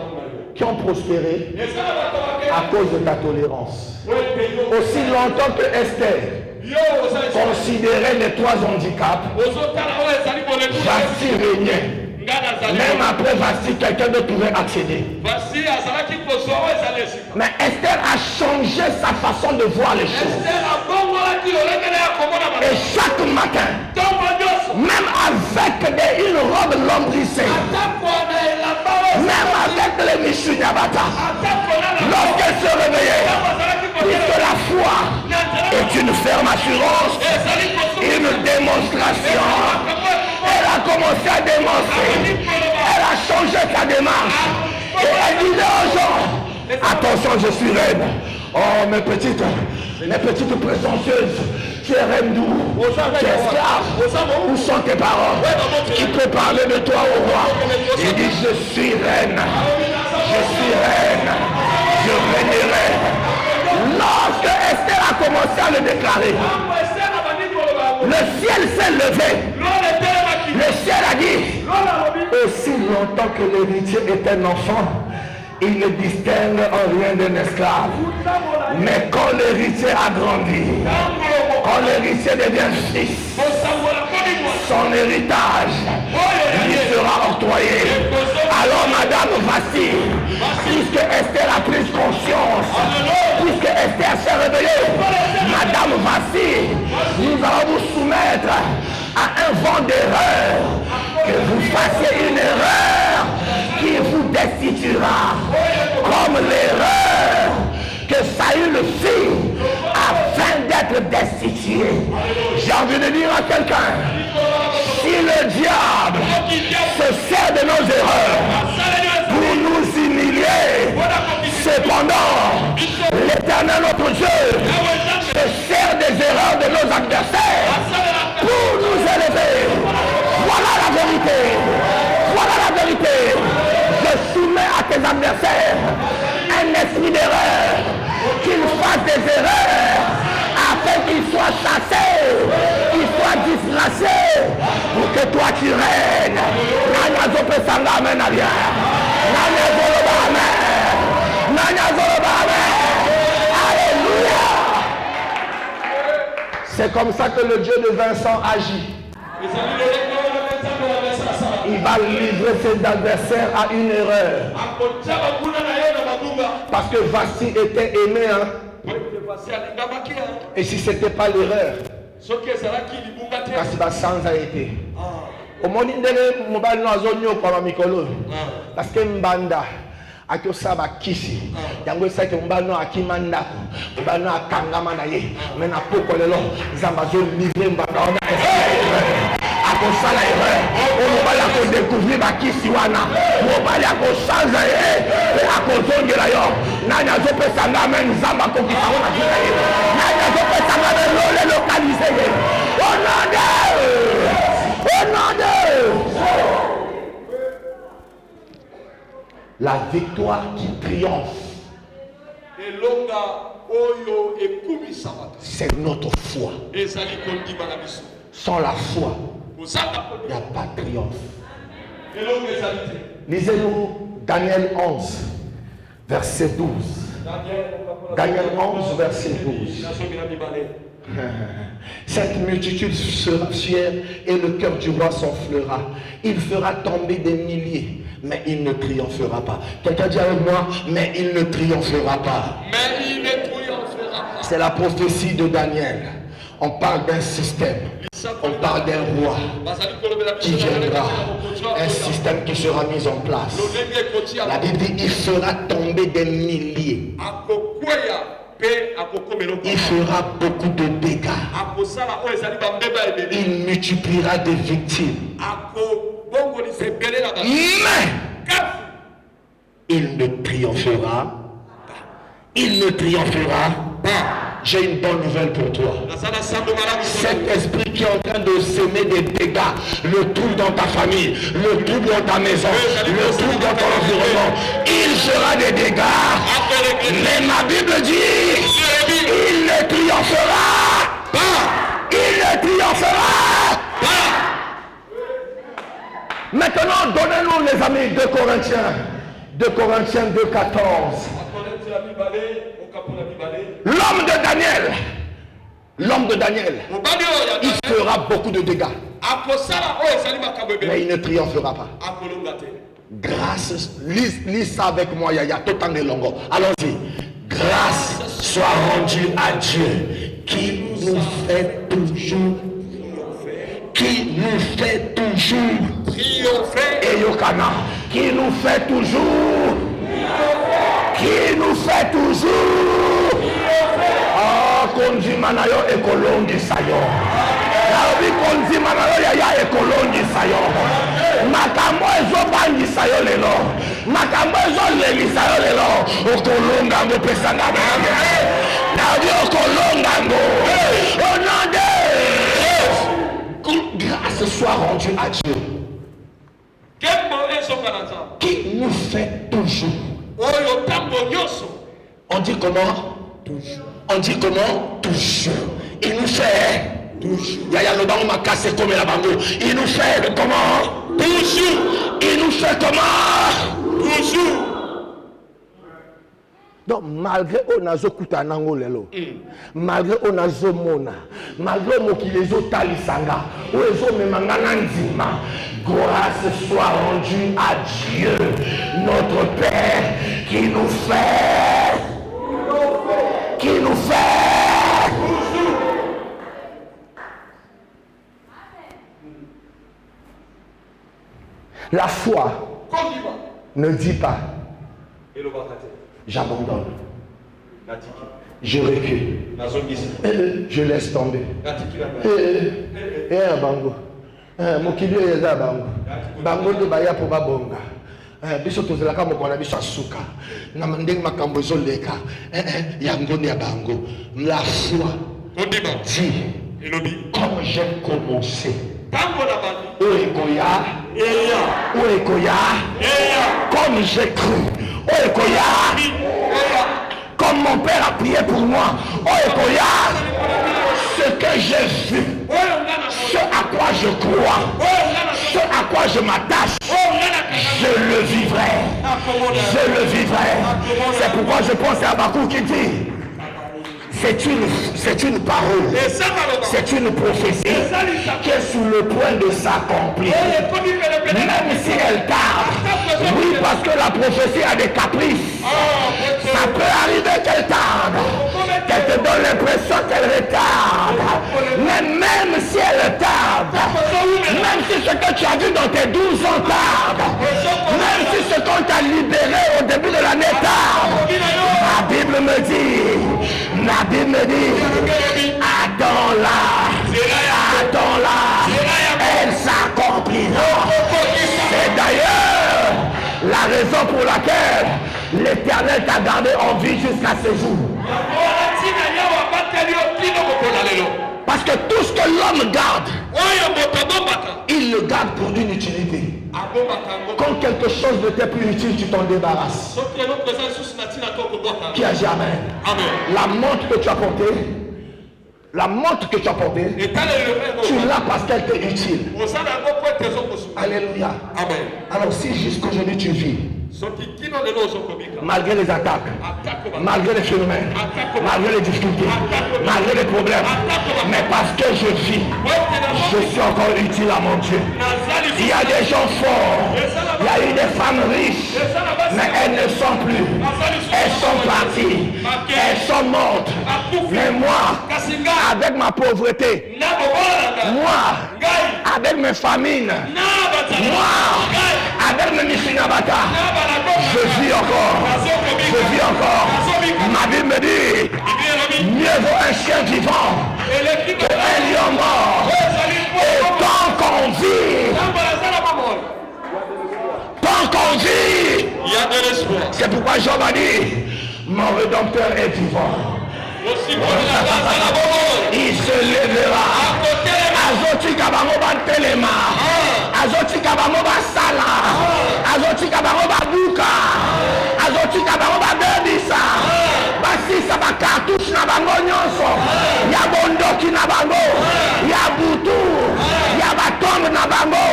qui ont prospéré Eza na bato à bakema. cause de ta tolérance. O epeyo. Aussi longtemps que Esther Yo ozali. considérait les 3 handicaps, Ozotala o ezali boleku. Vasti régnait. Ngana azali. Même après Vasti, quelqu'un d'autre pouvait accéder. Basi azalaki kozwa o ezali esika. Mais Esther a changé sa façon de voir les choses. Esther abongolaki lolengele ya komona Et makambo. chaque matin, Ntongo nyonso. même avec une robe lombrissée, Atako na elamba o. même avec les Mishunyabata, Atako na la. lorsqu'elle se réveillait, Azalaki puisque kozela. la foi est une ferme assurance, Ezali kosuka. une démonstration. Elle a commencé à démontrer. Elle a changé sa démarche. Et elle disait aux gens, attention, je suis reine. Oh, mes petites présomptueuses, tu es reine d'où? Tu es esclave. Où sont tes parents? Qui peut parler de toi au roi? Il dit, je suis reine. Je suis reine. Je régnerai. Lorsque Esther a commencé à le déclarer, le ciel s'est levé. Le ciel a dit, aussi longtemps que l'héritier est un enfant, il ne distingue en rien d'un esclave. Mais quand l'héritier a grandi, quand l'héritier devient fils, son héritage lui sera octroyé. Alors Madame Vasti, puisque Esther a pris conscience, puisque Esther s'est réveillée, Madame Vasti, nous allons vous soumettre à un vent d'erreur, que vous fassiez une erreur qui vous destituera, comme l'erreur que Saül fit afin d'être destitué. J'ai envie de dire à quelqu'un, si le diable se sert de nos erreurs pour nous humilier, cependant, l'Éternel notre Dieu se sert des erreurs de nos adversaires pour nous élever. Voilà la vérité. Voilà la vérité. Je soumets à tes adversaires un esprit d'erreur, qu'ils fassent des erreurs afin qu'ils soient chassés, qu'ils soient disgracés, pour que toi tu règnes. Alléluia. C'est comme ça que le Dieu de Vincent agit. Il va livrer ses adversaires à une erreur. Parce que Vasti était aimé. Hein? Et si ce n'était pas l'erreur, kasi basanza été. Au moment où mobile no azonyo kwa mikolo. Parce que mbanda akosaba kisi. Yango saki mbano akimandako. Mbano akangama na ye. Mais na poko lelo zambazo livrer mbanda ona. Akosala erreur. Mobile akodécouvrir bakisi wana. Mobile akosanza ye. Akozongela yo. Nani azopesa ngame nzamba kokisa ona kisa ye. Nani azopesa ngame lole localiser ye. La victoire qui triomphe, c'est notre foi. Sans la foi, il n'y a pas de triomphe. Lisez-nous Daniel 11, verset 12. Daniel 11, verset 12. Cette multitude sera fière et le cœur du roi s'enflera. Il fera tomber des milliers, mais il ne triomphera pas. Quelqu'un dit avec moi, mais il ne triomphera pas. C'est la prophétie de Daniel. On parle d'un système. On parle d'un roi qui viendra. Un système qui sera mis en place. La Bible dit, il fera tomber des milliers. Il fera beaucoup de dégâts. Il multipliera des victimes. Mais il ne triomphera. Il ne triomphera pas. J'ai une bonne nouvelle pour toi. Cet esprit qui est en train de semer des dégâts, le trouble dans ta famille, le trouble dans ta maison, le trouble dans ton environnement, il fera des dégâts. Mais ma Bible dit, il ne triomphera pas. Il ne triomphera pas. Maintenant, donnez-nous les amis 2 Corinthiens. 2 Corinthiens 2,14. L'homme de Daniel, il fera beaucoup de dégâts, mais il ne triomphera pas. Grâce, lis ça avec moi, Yaya, tout en longo. Allons-y. Grâce soit rendue à Dieu qui nous fait toujours triompher. Et Yokana, qui nous fait toujours. Oh, konzima na yo ekolongisa yo. Naobi konzima na yo yaya ekolongisa yo. Makambo ezobangisa yo lelo. Makambo ezolelisa yo lelo. Okolonga ngo pesa na bango. Naobi okolonga ngo. Au nom de grâce soit rendue à Dieu. Qui nous fait toujours. On dit comment? Toujours. On dit comment? Toujours. Il nous fait toujours. Yaya le bango m'a cassé comme la bango. Il nous fait comment? Toujours. Il nous fait comment? Toujours. Donc malgré onazo kutanango lelo, malgré onazo mona, malgré mokilezo talisanga, oezo memangana nzima, grâce soit rendue à Dieu, notre Père, qui nous fait. La foi ne dit pas j'abandonne, je recule, je laisse tomber. Bango, mokili eza bango, bango de baya pour babonga. Biso tozelaka mokona biso asuka na ndenge makambo ezoleka yango ne bango. La foi dit comme j'ai commencé comme j'ai cru comme mon père a prié pour moi ce que j'ai vu, ce à quoi je crois, ce à quoi je m'attache, je le vivrai. C'est pourquoi je pense à Habakkuk qui dit c'est une parole, c'est une prophétie qui est sur le point de s'accomplir, même si elle tarde. Oui, parce que la prophétie a des caprices. Ça peut arriver qu'elle tarde. Elle te donne l'impression qu'elle retarde. Mais même si elle retarde, même si ce que tu as vu dans tes 12 ans tarde, même si ce qu'on t'a libéré au début de l'année tarde, ma Bible me dit, attends-la, elle s'accomplira. C'est d'ailleurs la raison pour laquelle l'Éternel t'a gardé en vie jusqu'à ce jour. Parce que tout ce que l'homme garde, il le garde pour une utilité. Quand quelque chose ne t'est plus utile, tu t'en débarrasses. Qui a jamais? La montre que tu as portée, tu l'as parce qu'elle t'est utile. Alléluia. Alors si jusqu'aujourd'hui tu vis, malgré les attaques, malgré les phénomènes, malgré les difficultés, malgré les problèmes, mais parce que je vis, je suis encore utile à mon Dieu. Il y a des gens forts, il y a eu des femmes riches, mais elles ne sont plus, elles sont parties, elles sont mortes. Mais moi, avec ma pauvreté, moi, avec mes famines, moi, avec mes missinabata, je vis encore. Ma Bible me dit, mieux vaut un chien vivant qu'un lion mort. Et tant qu'on vit, il y a de l'espoir. C'est pourquoi Job a dit, mon rédempteur est vivant. Il se lèvera. Azoti kabango bantelema. Azoti kabango basala. Azoti kabango babuka. Azoti kabango babebisa. Basisa bakartouche na bango nyonso. Ya bondoki na bango. Ya butu. Ya batombe na bango.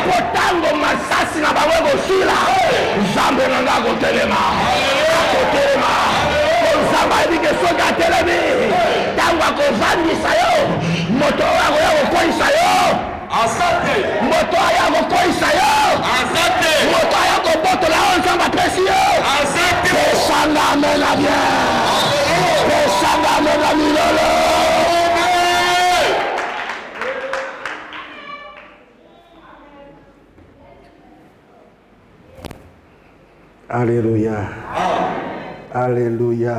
Kotango masasi na bango gosila. Zambe nanga kotelema. Kotelema. Zamba dit que ce gars telemi, tangwa ko vandisa yo, moto ya ko isayo, asante, moto ya ko isayo, asante, moto ya ko boto la on zamba presio, asante, pesanga mena bien, pesanga mena milolo. Alléluia. Alléluia.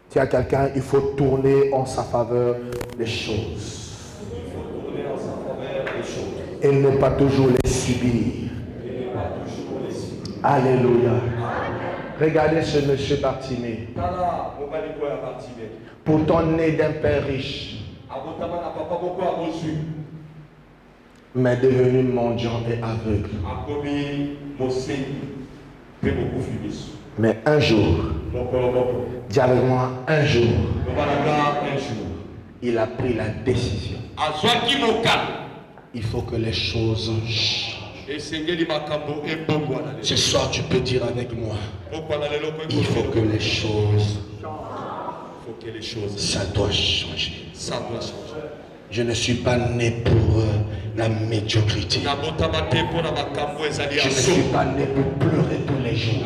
Tiens quelqu'un, il faut tourner en sa faveur les choses. Et ne pas toujours les subir. Alléluia. Regardez ce monsieur Bartimée. Pourtant né d'un père riche, mais devenu mendiant et aveugle. Mais un jour, dis avec moi, un jour, il a pris la décision. Il faut que les choses changent. Ce soir, tu peux dire avec moi, il faut que les choses, ça doit changer. Je ne suis pas né pour la médiocrité. Je ne suis pas né pour pleurer tous les jours.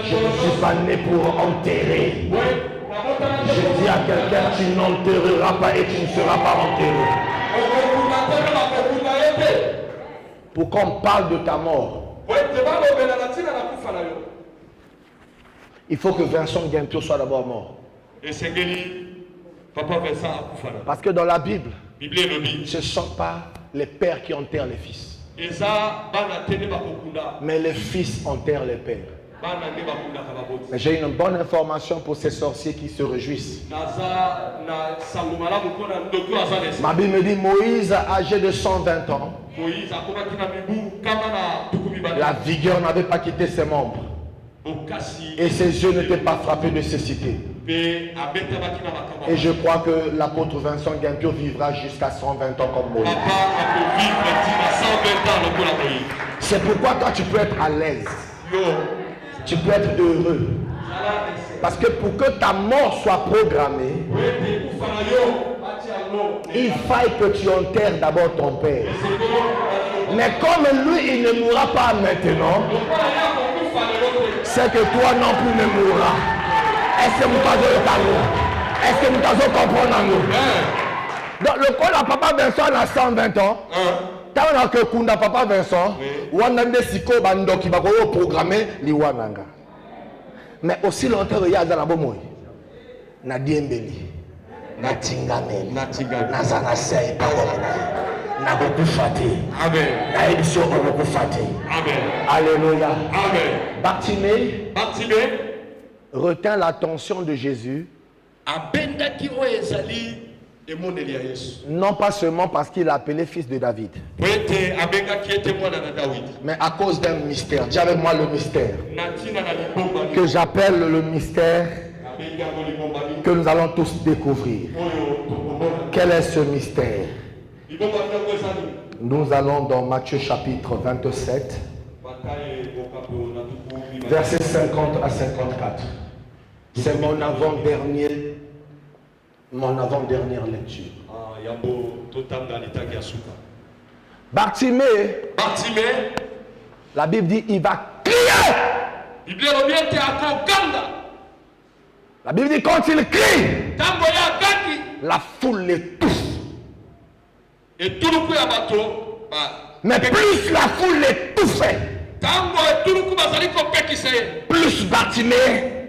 Je ne suis pas né pour enterrer. Je dis à quelqu'un, tu n'enterreras pas et tu ne seras pas enterré. Pour qu'on parle de ta mort, il faut que Vincent Guimpio soit d'abord mort. Parce que dans la Bible, ce ne sont pas les pères qui enterrent les fils, mais les fils enterrent les pères. Mais j'ai une bonne information pour ces sorciers qui se réjouissent. Ma Bible me dit Moïse, âgé de 120 ans, la vigueur n'avait pas quitté ses membres et ses yeux n'étaient pas frappés de cécité. Et je crois que l'apôtre Vincent Guimpio vivra jusqu'à 120 ans comme Moïse. C'est pourquoi toi tu peux être à l'aise. Tu peux être heureux. Parce que pour que ta mort soit programmée, il faille que tu enterres d'abord ton père. Mais comme lui, il ne mourra pas maintenant, c'est que toi non plus ne mourras. Est-ce que vous avez compris? Donc le col à papa Vincent a 120 ans. Tant que Kunda papa Vincent, on a des siko bando qui va programmer l'Iwananga. Mais aussi longtemps il y a dans la bombe. Na diembeli, na tingameli, na zanasei parole. Na beaucoup fatigué. Amen. Na édition beaucoup fatigué. Amen. Alléluia. Amen. Bartimée retint l'attention de Jésus. Non pas seulement parce qu'il est appelé fils de David, mais à cause d'un mystère. Dis avec moi le mystère que j'appelle le mystère que nous allons tous découvrir. Quel est ce mystère? Nous allons dans Matthieu chapitre 27, versets 50 à 54. C'est mon avant-dernière lecture. Bartimée, la Bible dit il va crier. La Bible dit quand il crie, la foule l'étouffe. Mais plus la foule l'étouffait, plus Bartimée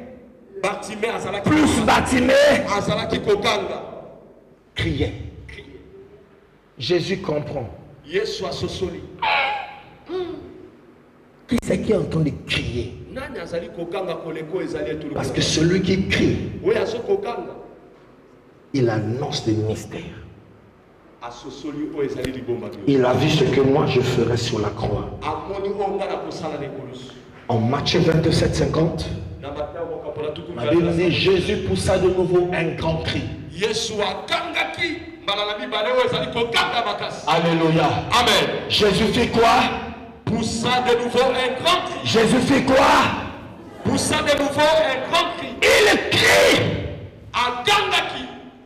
criait. Jésus comprend. Qui c'est qui entend de crier? Parce que celui qui crie, il annonce des mystères. Il a vu ce que moi je ferai sur la croix. En Matthieu 27, 50, la Bible dit Jésus poussa de nouveau un grand cri. Alléluia. Amen. Jésus fit quoi? Poussa de nouveau un grand cri. Jésus fit quoi? Poussa de nouveau un grand cri. Il crie.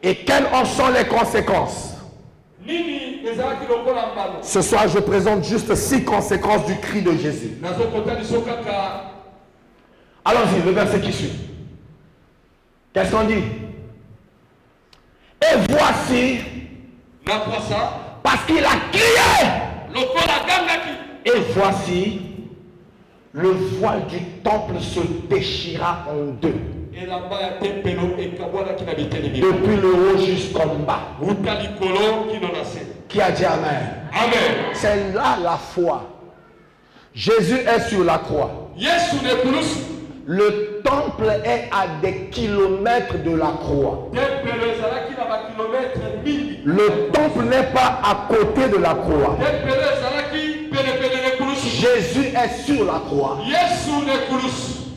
Et quelles en sont les conséquences? Ce soir, je présente juste 6 conséquences du cri de Jésus. Allons-y, le verset qui suit. Qu'est-ce qu'on dit? Et voici, parce qu'il a crié, et voici, le voile du temple se déchira en deux. Depuis le haut jusqu'en bas. Qui a dit Amen? Amen. C'est là la foi. Jésus est sur la croix. Le temple est à des kilomètres de la croix. Le temple n'est pas à côté de la croix. Jésus est sur la croix.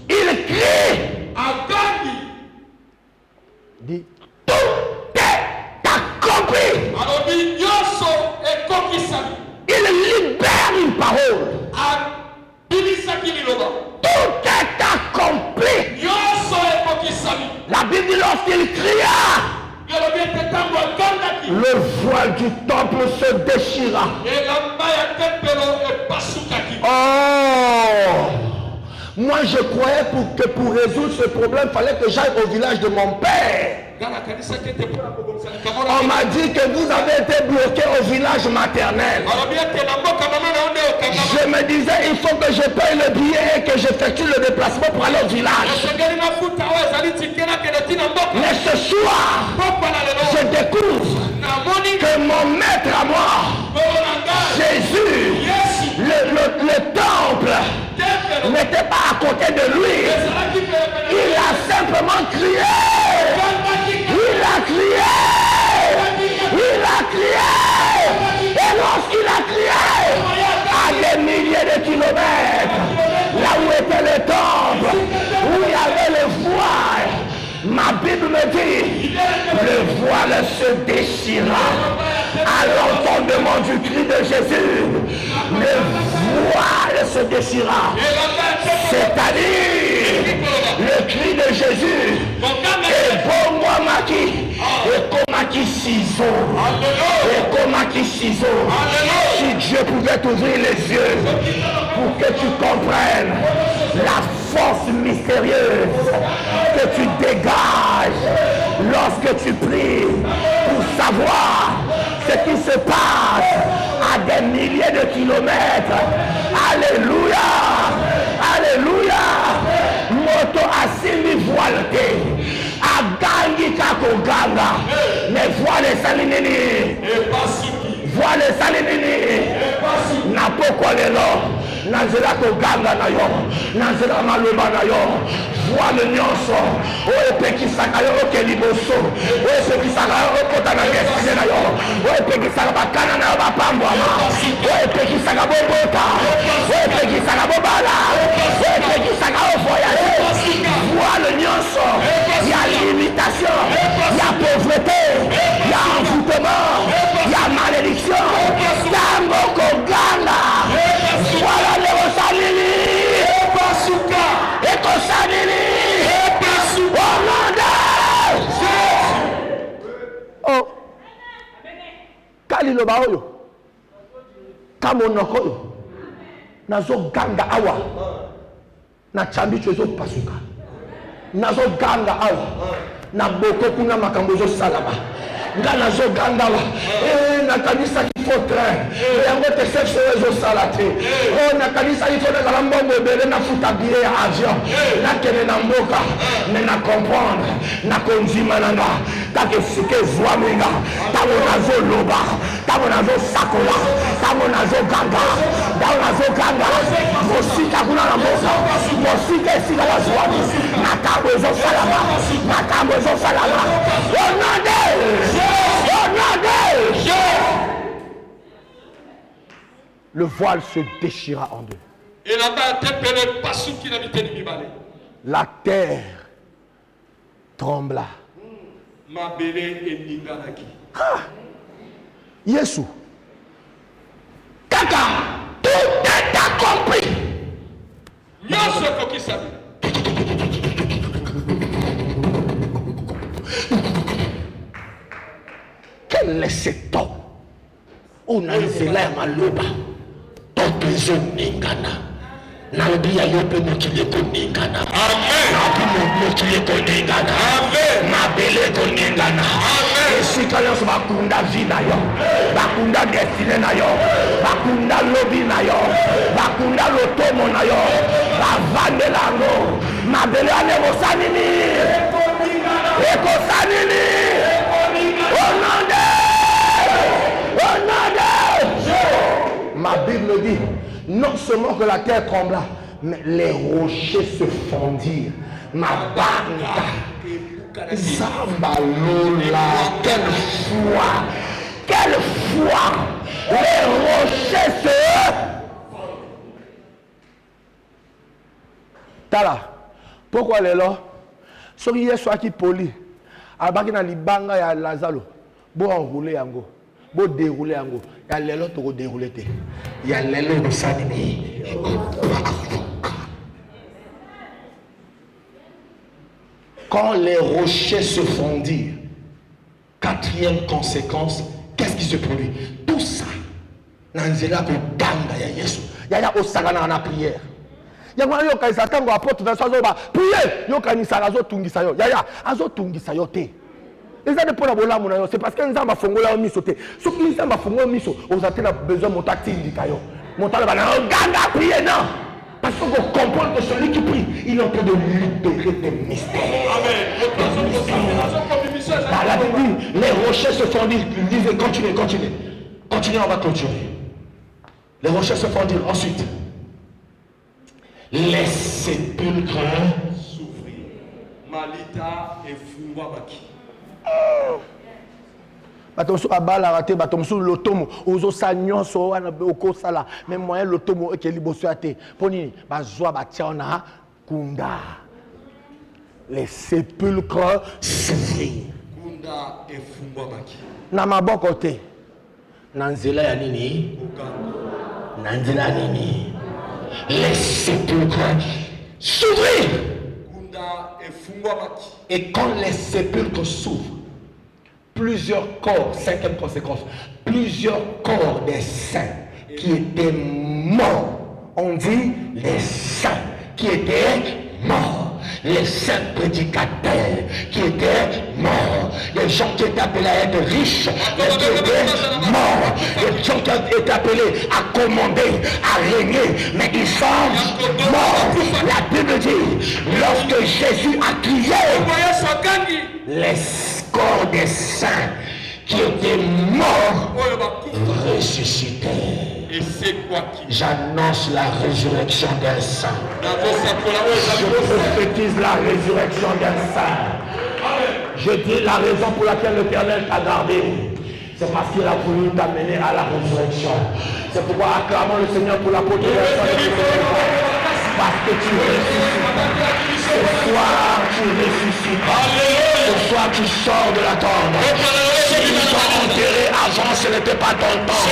Il crie. Dit, tout est accompli. Il libère une parole. Tout est accompli. La Bible dit lorsqu'il cria, le voile du temple se déchira. Oh! Moi je croyais que pour résoudre ce problème, il fallait que j'aille au village de mon père. On m'a dit que vous avez été bloqué au village maternel. Je me disais, il faut que je paye le billet et que j'effectue le déplacement pour aller au village. Mais ce soir, je découvre que mon maître à moi, Jésus, le temple, n'était pas à côté de lui. Il a simplement crié. Il a crié. Il a crié. Et lorsqu'il a crié, à des milliers de kilomètres, là où était le temple, où il y avait le voile, ma Bible me dit, le voile se déchira. À l'entendement du cri de Jésus, le voile se déchira. C'est-à-dire, le cri de Jésus est bon moi maki, et comme qui ciseau, et comme qui ciseau. Si Dieu pouvait t'ouvrir les yeux pour que tu comprennes La force mystérieuse que tu dégages lorsque tu pries pour savoir ce qui se passe à des milliers de kilomètres. Alléluia. Alléluia. Moto asili voile te. Agangi kako ganga. Mais voile salinini. Voile salinini. Na poko lelo. Nanzela ko ganga na yo. Nanzela maloba na yo. Voile nyonso. O epekisaka yo okeliboso. O epekisaka yo okotana ngesine na yo. O epekisaka bakana na yo bapambwama. O epekisaka bobota. O epekisaka bobala. O epekisaka ofoyale. Voile nyonso. Il y a limitation. Il y a pauvreté. Il y a envoûtement. Il y a malédiction. Tamboko ganga. Voilà le Rosalini. Ekosanini. Oh, kali loba oyo kamonoko oyo nazo ganga awa na chambicho ezo pasuka nazo ganga awa na boko kuna makambo ezo salama nga nazo ganga awa na kanisa kifo train yango te sexe ezo salate na kanisa kifo na kala mbongo ebele na futa billet ya avion na kene na mboka mais na comprendre na konzima nanga take sike voix minga tamo nazo loba tamo nazo sakola tamo nazo ganga tamo nazo ganga mosika kuna na mboka mosika esika wa zwani makambo ezo salama makambo ezo salama onande le voile se déchira en deux. La terre trembla. Yesu. Kaka, tout est accompli. Quel est cet homme? On a nzela ya maloba. Topezo ningana. Nambia yope mokile koningana. Amen. Nabi mokile koningana. Amen. Mabele koningana. Amen. Esika nyonso bakunda vie na yo. Bakunda destine na yo. Bakunda lobi na yo. Bakunda lotomo na yo. Bavandela ngo. Mabele ane mosanini. Ekosanini. Ma Bible dit, non seulement que la terre trembla, mais les rochers se fondirent. Ma banda, Zambalola, quelle foi, les rochers se... Tala, pourquoi les là? Ce qui est soit qui poli, à Bakina Libanga et à Lazalo, bon enrouler yango. Bo dérouler en gros. Il y a l'élo to dérouler té. Il y a l'élo de s'animer. Quand les rochers se fondirent, quatrième conséquence, qu'est-ce qui se produit? Tout ça. Nanzela ko ganga ya Yesu. Ya osagana na prière. Ya ngwana yo kaisa tango apôtre dans sa zoba. Prier, yo kanisa azo tungisa yo. Ya azo tungisa yo té. C'est parce que nous avons fait un miso. Ce qui nous avons fait un miso, vous avez besoin de monter indikayo. Monter le banane, ganga prier, non. Parce que vous comprenez que celui qui prie, il est en train de libérer des mystères. Amen. Les rochers se fondirent. Continuez. Continuez, on va clôturer. Les rochers se fondirent. Ensuite, les sépulcres s'ouvrirent. Malita et Fumwabaki. Batomso abala raté batomso lotomo ozo sanyonso wana okosala même moyen lotomo ekeli boso ate poni bazwa bationa kunda les sépulcres s'ouvrirent kunda efumbwa baki na maboko te na nzela ya nini na nzela ya nini les sépulcres s'ouvrirent kunda efumbwa baki. Et quand les sépulcres s'ouvrent, plusieurs corps, cinquième conséquence, plusieurs corps des saints qui étaient morts, on dit les saints qui étaient morts. Les saints prédicateurs qui étaient morts. Les gens qui étaient appelés à être riches, mais qui étaient morts. Les gens qui ont été appelés à commander, à régner, mais ils sont morts. La Bible dit, lorsque Jésus a crié, les corps des saints qui étaient morts ressuscitèrent. Et c'est quoi qui? J'annonce la résurrection d'un saint. Je prophétise la résurrection d'un saint. Je dis la raison pour laquelle l'Éternel t'a gardé. C'est parce qu'il a voulu t'amener à la résurrection. C'est pourquoi acclamons le Seigneur pour la protégation de Dieu. Parce que tu ressuscites. Ce soir tu ressuscites. Ce soir tu sors de la tombe. Si tu t'es enterré avant, ce n'était pas ton temps.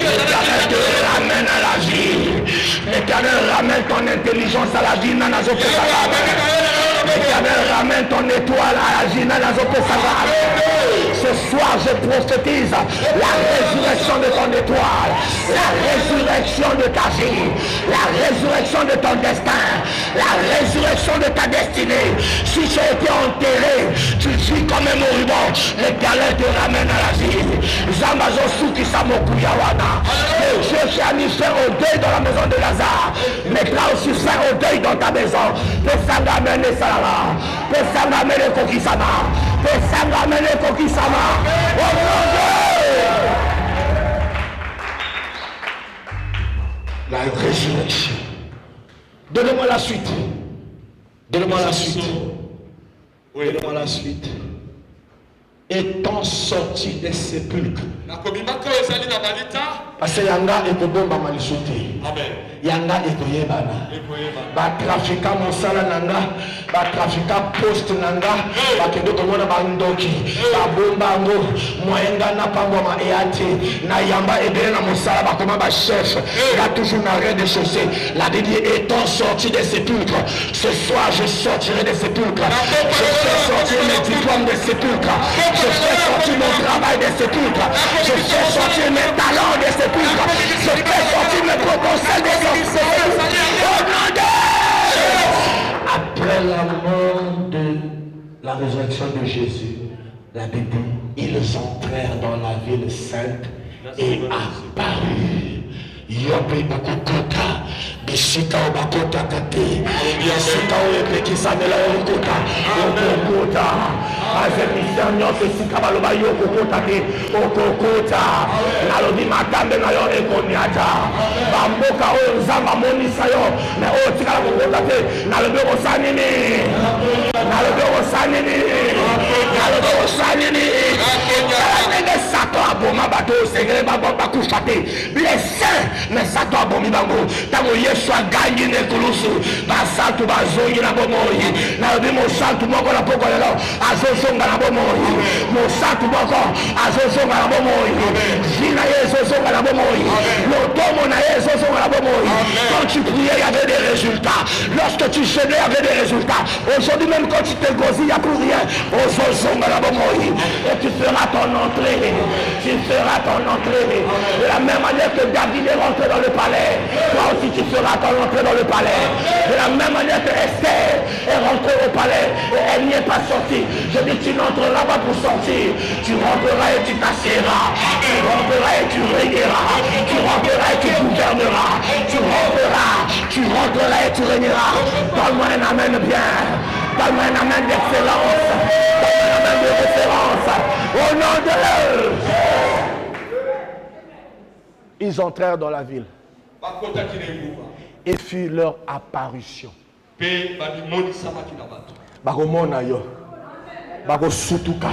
L'Éternel te ramène à la vie. L'Éternel ramène ton intelligence à la vie. L'Éternel ramène ton étoile à la vie. Ce soir je prophétise la résurrection de ton étoile, la résurrection de ta vie, la résurrection de ton destin, la résurrection de ta destinée. Si tu as été enterré, tu vis comme un moribond, l'Éternel te ramène à la vie. Dieu qui a mis fin au deuil dans la maison de Lazare, mettra aussi fin au deuil dans ta maison. La résurrection. Donnez-moi la suite. Donnez-moi la suite. Donnez-moi la suite. Étant sorti des sépulcres. Parce que Yanga est au bon Mamalisouté. Yanga est au Yébana. Batrafika Monsala Nanga. Batrafika Post Nanga. Bakedo Komona Bandoki. Babombango. Moyenga Napangoma Eate. Nayamba Ebena Monsala Bakoma Bachef. Il a toujours un arrêt de chaussée. La Bible étant sorti des sépulcres. Ce soir je sortirai des sépulcres. Je fais sortir mes diplômes des sépulcres. Je fais sortir mon travail des sépulcres. Je fais sortir mes talents des sépulcres. Je fais sortir mes potentiels des sépulcres. Au nom de... Après la mort de la résurrection de Jésus, la Bible dit, ils entrèrent dans la ville sainte et apparurent. Yope bakukota, bishika obakota kate, bishika oepekisa mela okota, okokota, azemisa nyonso sika baloba yokokota te, okokota, nalobi matambe na yo ekoniata, bamboka oyo nzamba monisa yo, me oyo tikala kokota te, nalobi osanini, nalobi osanini, nalobi osanini, nalobi Satan aboma bato segre bakufa te, blessé. Mais Satan abomi bango tango Yesu agangi nekulusu basantu bazongi na bomoi na obi mosantu moko na poko lelo azozonga na bomoi mosantu moko azozonga na bomoi jina Yesu azozonga na bomoi lotomo na Yesu azozonga na bomoi. Quand tu priais il y avait des résultats, lorsque tu jeûnais il y avait des résultats. Aujourd'hui même quand tu te gosies il n'y a plus rien. Azozonga na bomoi et tu feras ton entrée, tu feras ton entrée de la même manière que David est rentré dans le palais, toi aussi tu feras ton entrée dans le palais. De la même manière que Esther est rentrée au palais et elle n'y est pas sortie. Je dis tu n'entreras pas pour sortir. Tu rentreras et tu t'assieras. Tu rentreras et tu régneras. Tu rentreras et tu gouverneras. Tu rentreras et tu régneras. Donne-moi un amen bien. Donne-moi un amen d'excellence. Donne-moi un amen de référence. Au nom de Dieu. Ils entrèrent dans la ville et fut leur apparition. Bakomona yo, bakosutuka,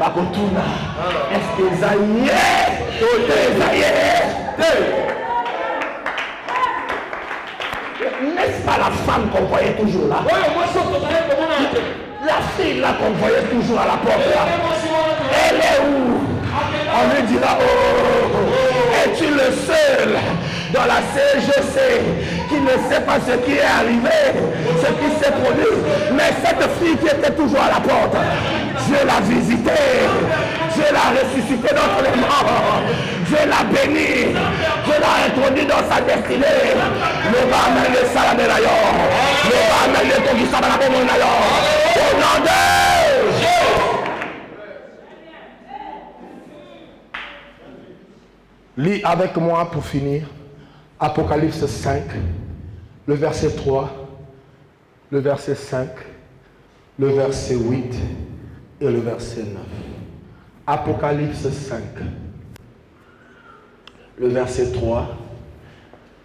bakotuna. Est-ce que Esaïe? N'est-ce pas la femme qu'on voyait toujours là? La fille là qu'on voyait toujours à la porte là. Elle est où? On lui dira, oh, es-tu le seul dans la CGC qui ne sait pas ce qui est arrivé, ce qui s'est produit. Mais cette fille qui était toujours à la porte, Dieu l'a visitée, Dieu l'a ressuscité d'entre les morts, Dieu l'a béni, Dieu l'a introduit dans sa destinée. Le va le salamelayo, le va le togisabalabomonayo. Au nom de Jésus. Lis avec moi pour finir Apocalypse 5, le verset 3, le verset 5, le verset 8 et le verset 9. Apocalypse 5, le verset 3,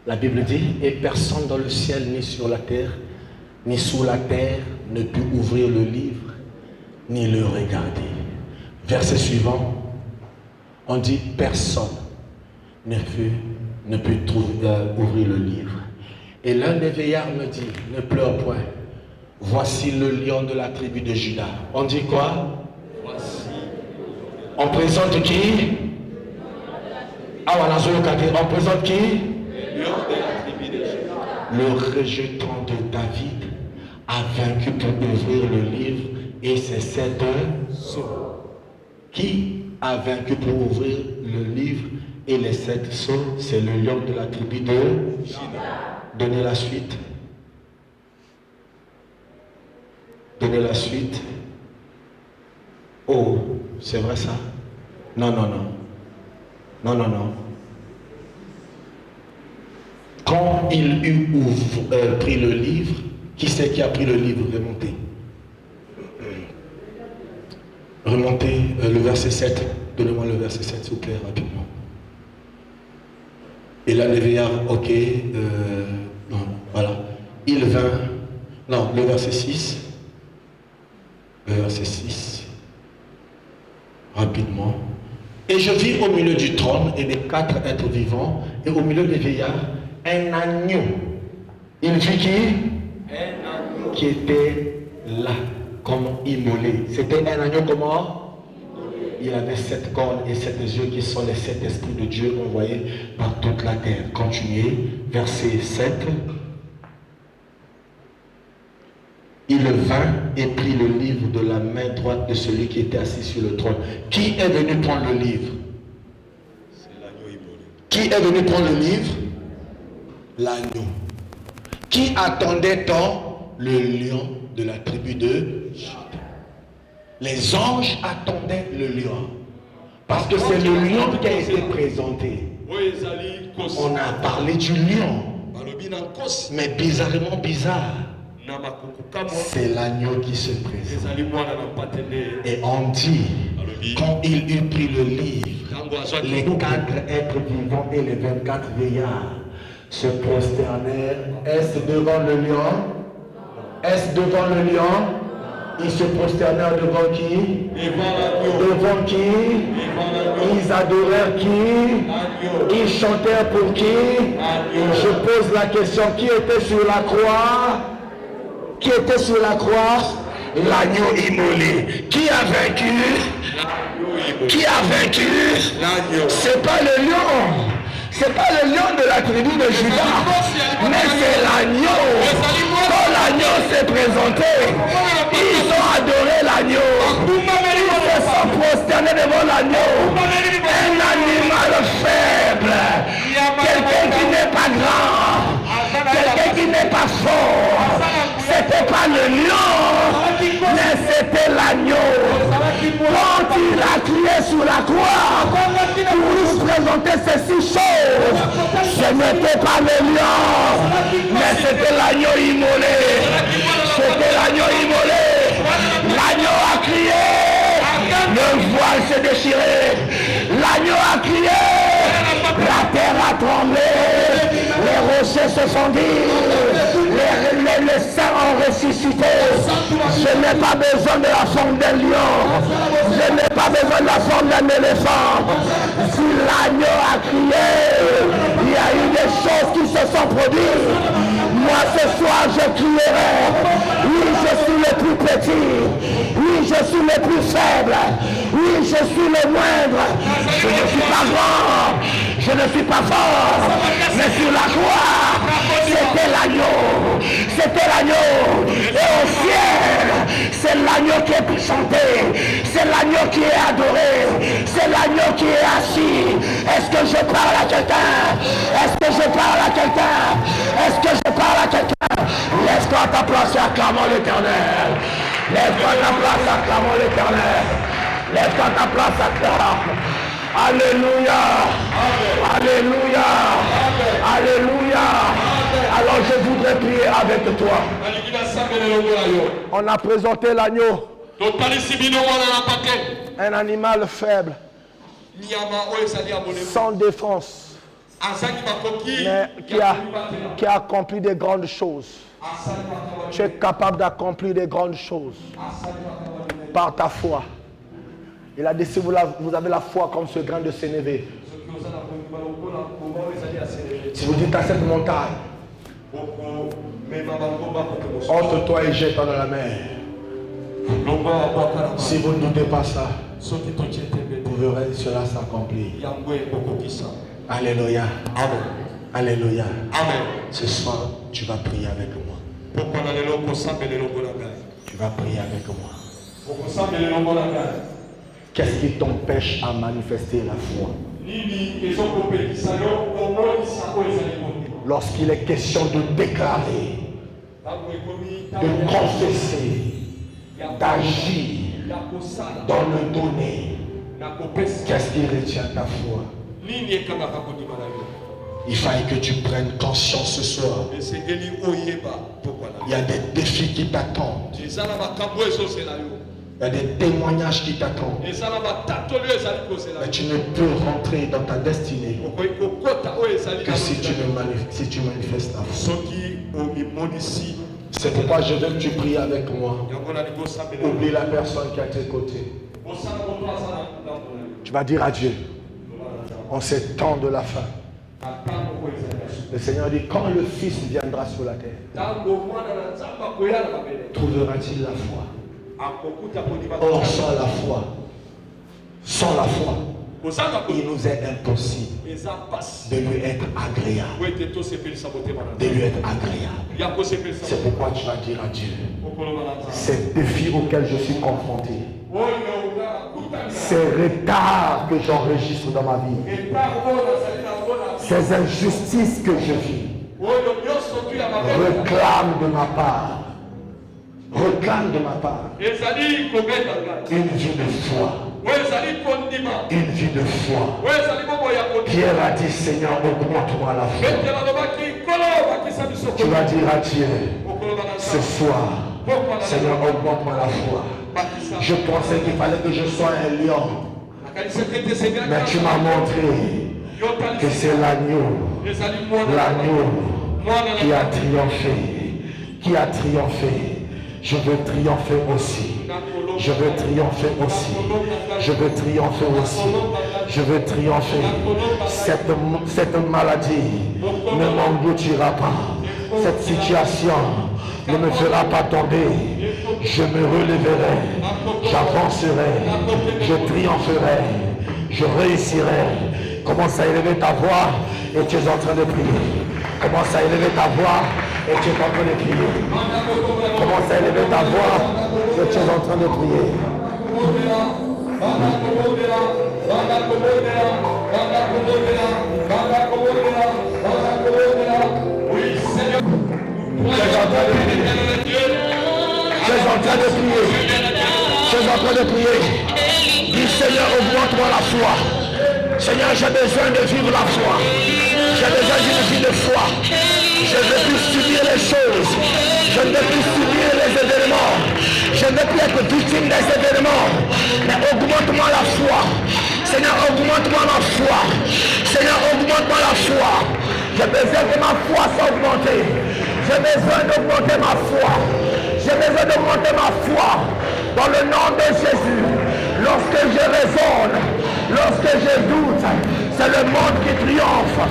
la Bible dit, et personne dans le ciel ni sur la terre, ni sous la terre ne put ouvrir le livre, ni le regarder. Verset suivant, on dit personne ne peut ouvrir le livre. Et l'un des veillards me dit, ne pleure point, voici le lion de la tribu de Juda. On dit quoi? Voici. On présente qui? Ah voilà, on présente qui? Le lion de la tribu de Juda. Le rejetant de David a vaincu pour ouvrir le livre et c'est sept sceaux. Qui a vaincu pour ouvrir le livre et les 7 sceaux? C'est le lion de la tribu de Juda. Donnez la suite. Donnez la suite. Oh, c'est vrai ça? Non. Quand il eut pris le livre, qui c'est qui a pris le livre? Remontez le verset 7. Donnez-moi le verset 7, s'il vous plaît, rapidement. Et là, les veillards, ok, non, voilà. Il vint, non, le verset 6. Le verset 6. Rapidement. Et je vis au milieu du trône et des 4 êtres vivants, et au milieu des veillards, un agneau. Il vit qui? Un agneau. Qui était là, comme immolé. C'était un agneau comment? Il avait 7 cornes et 7 yeux qui sont les 7 esprits de Dieu envoyés par toute la terre. Continuez, verset 7. Il vint et prit le livre de la main droite de celui qui était assis sur le trône. Qui est venu prendre le livre? C'est l'agneau immolé. Qui est venu prendre le livre? L'agneau. Qui attendait tant? Le lion de la tribu de Juda. Les anges attendaient le lion. Parce que c'est le lion qui a été présenté. On a parlé du lion. Mais bizarrement bizarre. C'est l'agneau qui se présente. Et on dit, quand il eut pris le livre, les 4 êtres vivants et les 24 vieillards se prosternèrent. Est-ce devant le lion? Est-ce devant le lion? Ils se prosternèrent devant qui? Devant qui? Ils adorèrent qui? Ils chantèrent pour qui? Je pose la question, qui était sur la croix? Qui était sur la croix? L'agneau immolé. Qui a vaincu? Qui a vaincu? C'est pas le lion. C'est pas le lion de la tribu de Juda, mais c'est l'agneau. Quand l'agneau s'est présenté, ils ont adoré l'agneau. Ils se sont prosternés devant l'agneau. Un animal faible, quelqu'un qui n'est pas grand, quelqu'un qui n'est pas fort. C'était pas le lion, mais c'était l'agneau. Quand il a crié sur la croix pour nous présenter ces 6 choses, ce n'était pas le lion, mais c'était l'agneau immolé. C'était l'agneau immolé. L'agneau a crié, le voile s'est déchiré. L'agneau a crié, la terre a tremblé, les rochers se sont dit, les saints ont ressuscité. Je n'ai pas besoin de la forme d'un lion, je n'ai pas besoin de la forme d'un éléphant. Si l'agneau a crié, il y a eu des choses qui se sont produites. Moi ce soir je crierai, oui je suis le plus petit, oui je suis le plus faible, oui je suis le moindre, je ne suis pas grand, je ne suis pas fort, mais sur la croix, c'est c'était l'agneau. C'était l'agneau. Et au ciel, c'est l'agneau qui est chanté. C'est l'agneau qui est adoré. C'est l'agneau qui est assis. Est-ce que je parle à quelqu'un? Est-ce que je parle à quelqu'un? Est-ce que je parle à quelqu'un? Lève-toi à ta place et acclamons l'Éternel. Lève-toi à ta place, acclamons l'Éternel. Lève-toi à ta place, acclame. Alléluia. Alléluia. Alléluia. Alors je voudrais prier avec toi. On a présenté l'agneau. Un animal faible. Sans défense. Mais qui a accompli des grandes choses. Tu es capable d'accomplir des grandes choses par ta foi. Il a dit, si vous avez la foi comme ce grain de sénévé, si vous dites à cette montagne, ôte-toi et jette-toi dans la mer. Si vous ne doutez pas ça, vous verrez cela s'accomplir. Alléluia. Amen. Alléluia. Amen. Ce soir, tu vas prier avec moi. Tu vas prier avec moi. Qu'est-ce qui t'empêche à manifester la foi? Lorsqu'il est question de déclarer, de confesser, d'agir, dans le donner, qu'est-ce qui retient ta foi? Il fallait que tu prennes conscience ce soir. Il y a des défis qui t'attendent. Il y a des témoignages qui t'attendent. Mais tu ne peux rentrer dans ta destinée que si tu manifestes la foi. C'est pourquoi je veux que tu pries avec moi. Oublie la personne qui est à tes côtés. Tu vas dire à Dieu, en ces temps de la fin, le Seigneur dit, quand le Fils viendra sur la terre, trouvera-t-il la foi? Or, sans la foi, il nous est impossible de lui être agréable. De lui être agréable. C'est pourquoi tu vas dire à Dieu, ces défis auxquels je suis confronté, ces retards que j'enregistre dans ma vie, ces injustices que je vis, réclame de ma part une vie de foi. Une vie de foi. Pierre a dit, Seigneur, augmente-moi la foi. Tu vas dire à Dieu, ce soir, Seigneur, augmente-moi la foi. Je pensais qu'il fallait que je sois un lion, mais tu m'as montré que c'est l'agneau qui a triomphé. Je veux triompher aussi. Je veux triompher aussi. Je veux triompher aussi. Je veux triompher. Cette maladie ne m'engloutira pas. Cette situation ne me fera pas tomber. Je me relèverai. J'avancerai. Je triompherai. Je réussirai. Commence à élever ta voix et tu es en train de prier. Commence à élever ta voix et tu es en train de prier. Commence à élever ta voix et tu es en train de prier. Tu es en train de prier. Tu es en train de prier. Dis Seigneur, augmente-moi la foi. Seigneur, j'ai besoin de vivre la foi. J'ai besoin d'une vie de foi. Je ne veux plus subir les choses. Je ne veux plus subir les événements. Je ne veux plus être victime des événements. Mais augmente-moi la foi. Seigneur, augmente-moi la foi. Seigneur, augmente-moi la foi. J'ai besoin que ma foi soit augmentée. J'ai besoin d'augmenter ma foi. J'ai besoin d'augmenter ma foi. Dans le nom de Jésus. Lorsque je raisonne, lorsque je doute, c'est le monde qui triomphe.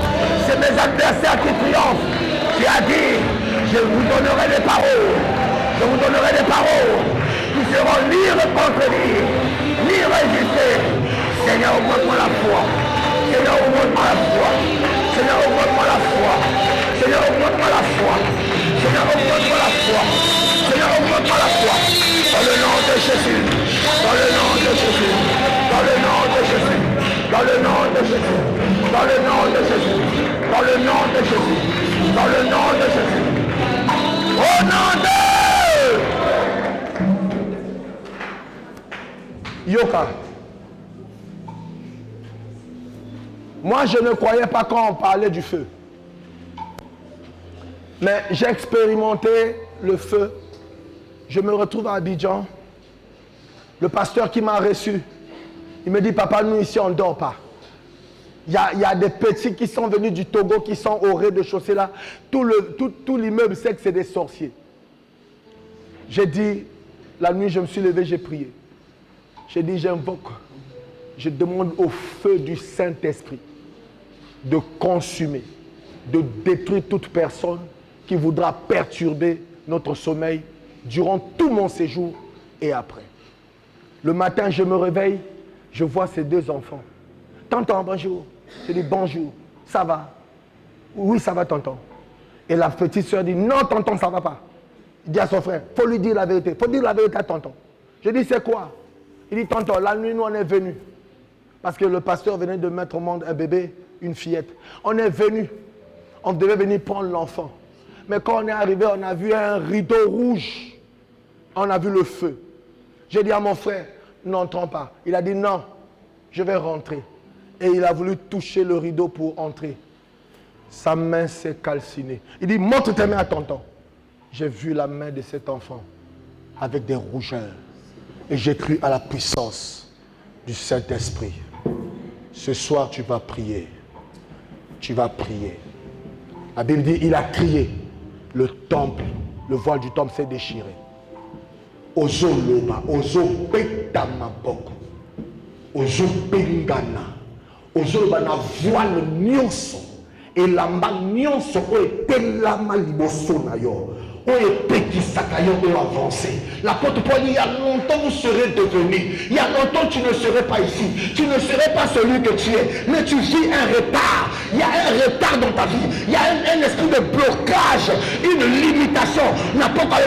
C'est mes adversaires qui triomphent. Tu as dit, je vous donnerai des paroles. Je vous donnerai des paroles qui seront ni recontredites, ni résistées. Seigneur, augmente-moi la foi. Seigneur, augmente-moi la foi. Seigneur, augmente-moi la foi. Seigneur, augmente-moi augmente-moi la foi. Seigneur, augmente-moi la foi. Seigneur, augmente-moi la foi. Dans le nom de Jésus. Dans le nom de Jésus. Dans le nom de Jésus. Dans le nom de Jésus. Dans le nom de Jésus. Dans le nom de Jésus. Dans le nom de Jésus. Au nom de Yoka. Moi, je ne croyais pas quand on parlait du feu. Mais j'ai expérimenté le feu. Je me retrouve à Abidjan. Le pasteur qui m'a reçu, il me dit, papa, nous ici, on ne dort pas. Il y a des petits qui sont venus du Togo, qui sont au rez-de-chaussée là. Tout l'immeuble sait que c'est des sorciers. J'ai dit, la nuit, je me suis levé, j'ai prié. J'ai dit, j'invoque, je demande au feu du Saint-Esprit de consumer, de détruire toute personne qui voudra perturber notre sommeil durant tout mon séjour et après. Le matin, je me réveille, je vois ces deux enfants. Tonton, bonjour. Je dis bonjour, ça va? Oui, ça va, tonton. Et la petite soeur dit, non, tonton, ça ne va pas. Il dit à son frère, il faut lui dire la vérité. Il faut dire la vérité à tonton. Je dis, c'est quoi? Il dit, tonton, la nuit, nous, on est venus. Parce que le pasteur venait de mettre au monde un bébé, une fillette. On est venus. On devait venir prendre l'enfant. Mais quand on est arrivé, on a vu un rideau rouge. On a vu le feu. J'ai dit à mon frère, n'entrons pas. Il a dit, non, je vais rentrer. Et il a voulu toucher le rideau pour entrer. Sa main s'est calcinée. Il dit, montre tes mains à tonton. J'ai vu la main de cet enfant avec des rougeurs. Et j'ai cru à la puissance du Saint-Esprit. Ce soir, tu vas prier. Tu vas prier. La Bible dit, il a crié. Le temple, le voile du temple s'est déchiré. Ozo loba, ozo betamaboko, ozo bengana, ozo loba na voile nyonso, elamba nyonso oye telama liboso na yo. L'apôtre Paul dit, il y a longtemps vous serez devenus. Il y a longtemps tu ne serais pas ici. Tu ne serais pas celui que tu es. Mais tu vis un retard. Il y a un retard dans ta vie. Il y a un esprit de blocage, une limitation. N'importe quoi,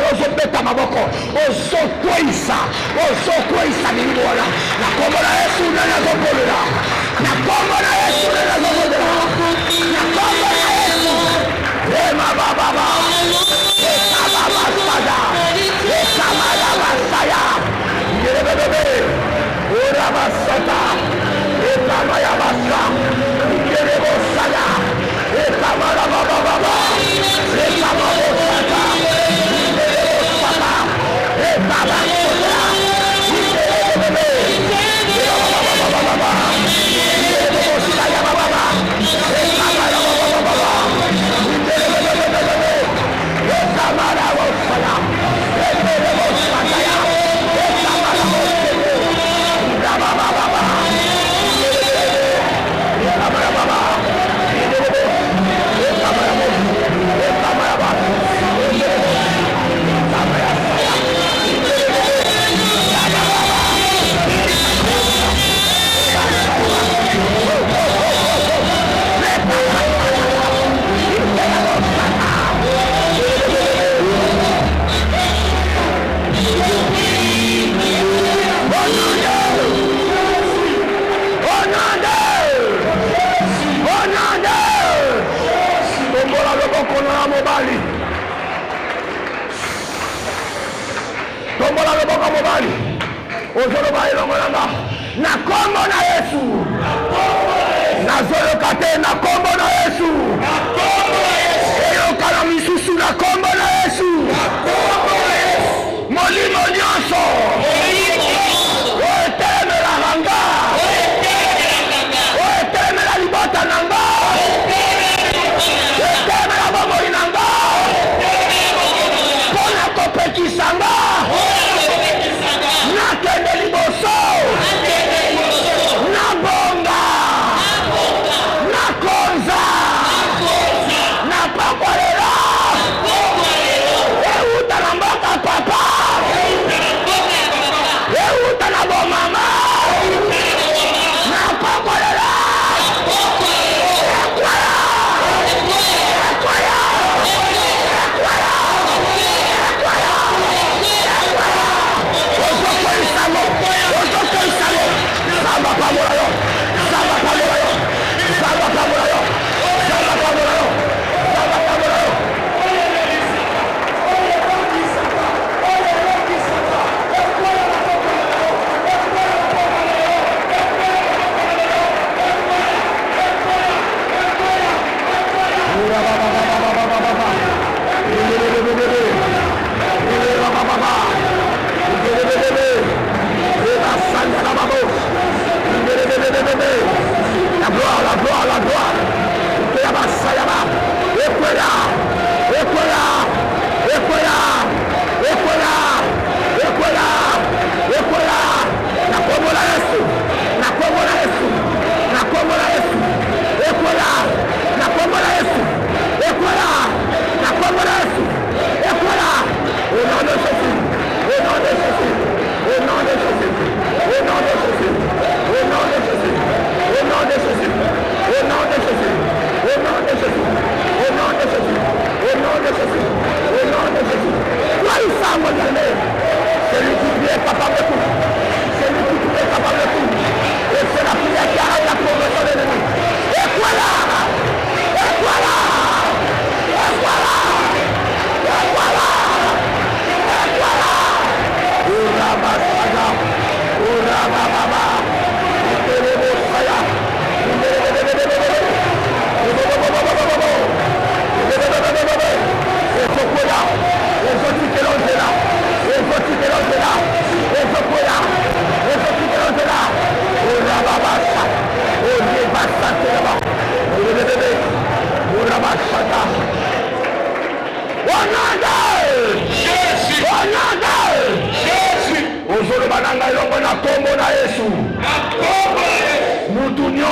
Nabo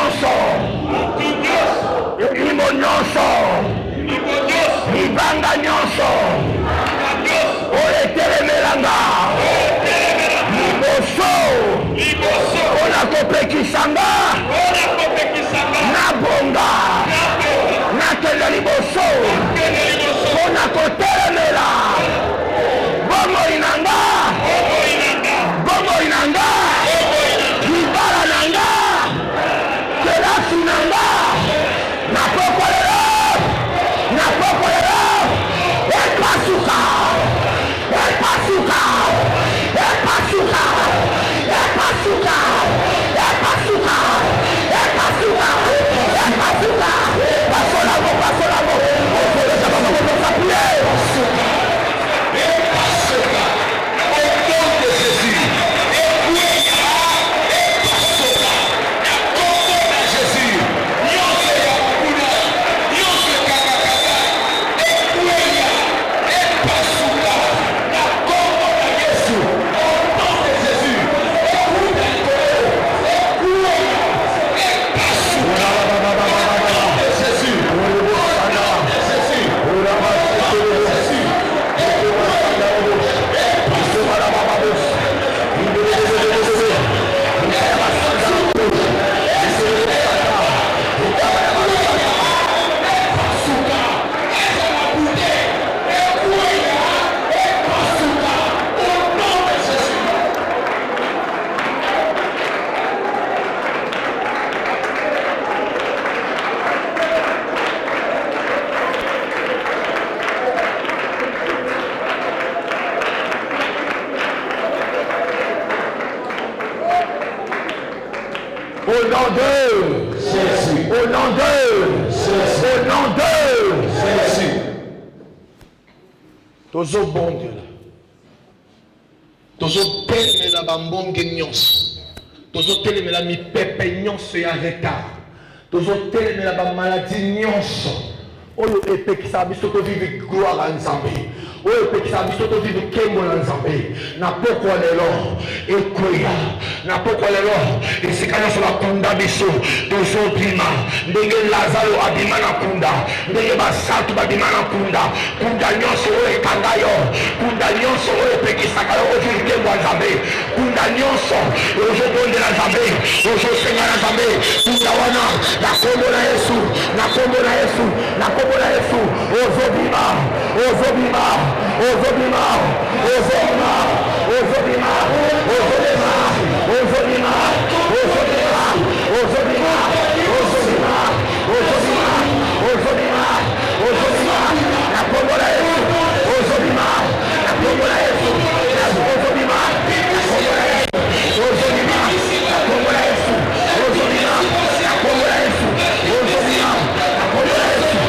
nyonso milimo nyonso libanga nyonso oyo etelemelanga liboso mpona kopekisanga nabonga nakende liboso mpona kotelemela bomoi nanga libala nanga kelasi nanga napokolelo epasuka Au nom de Jésus. Au nom de Jésus. Au nom de Jésus. Tozo bon Dieu. Tozo telemela bambonge nyonso. Tozo telemela mipepe nyonso ya retard. Tozo telemela ba maladie nyonso. Oyo epekisa biso to vivre gloire à Nzambe. Oyo epekisa biso to vivre kembo na Nzambe. Na pokwa lelo ekweya. Na pokwa lelo esika nyonso bakunda biso tozobima. Ndenge Lazaro abima na kunda. Ndenge basatu babima na kunda. Kunda nyonso oyo ekanga yo. Kunda nyonso oyo epekisaka yo ovivre kembo ya Nzambe. Kunda nyonso ozobondela Nzambe. Ozosenga na Nzambe. Kunda wana na kombo na Yesu. Na kombo na Yesu. Na kombo na Yesu. Ozobima. Ozobima. Ozobima. Ozobima. Ozobima. Ozobima. Ozobima. Ozobima. Ozobima. Ozobima. Ozobima. Ozobima. Ozobima. Na kombo na Yesu. Ozobima. Na kombo na Yesu. Ozobima. Na kombo na Yesu. Ozobima. Na kombo na Yesu. Ozobima. Na kombo na Yesu. Ozobima. Na kombo na Yesu.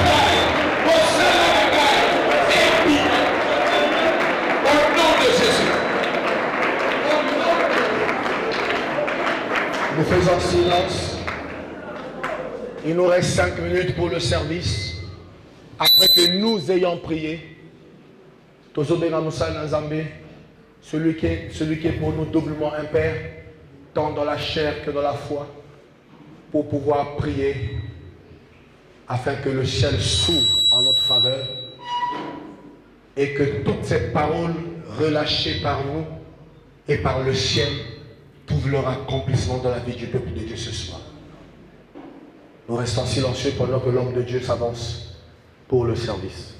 Nous faisons silence. Il nous reste 5 minutes pour le service. Après que nous ayons prié, celui qui est pour nous doublement impère, tant dans la chair que dans la foi, pour pouvoir prier, afin que le ciel s'ouvre en notre faveur et que toutes ces paroles relâchées par nous et par le ciel trouvent leur accomplissement dans la vie du peuple de Dieu ce soir. Nous restons silencieux pendant que l'homme de Dieu s'avance pour le service.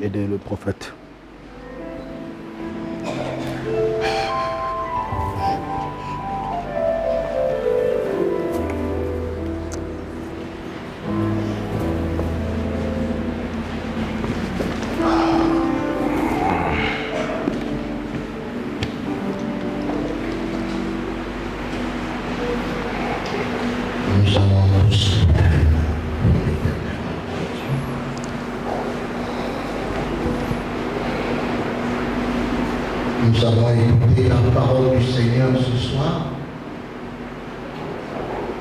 Aidez le prophète. Nous avons écouté la parole du Seigneur ce soir.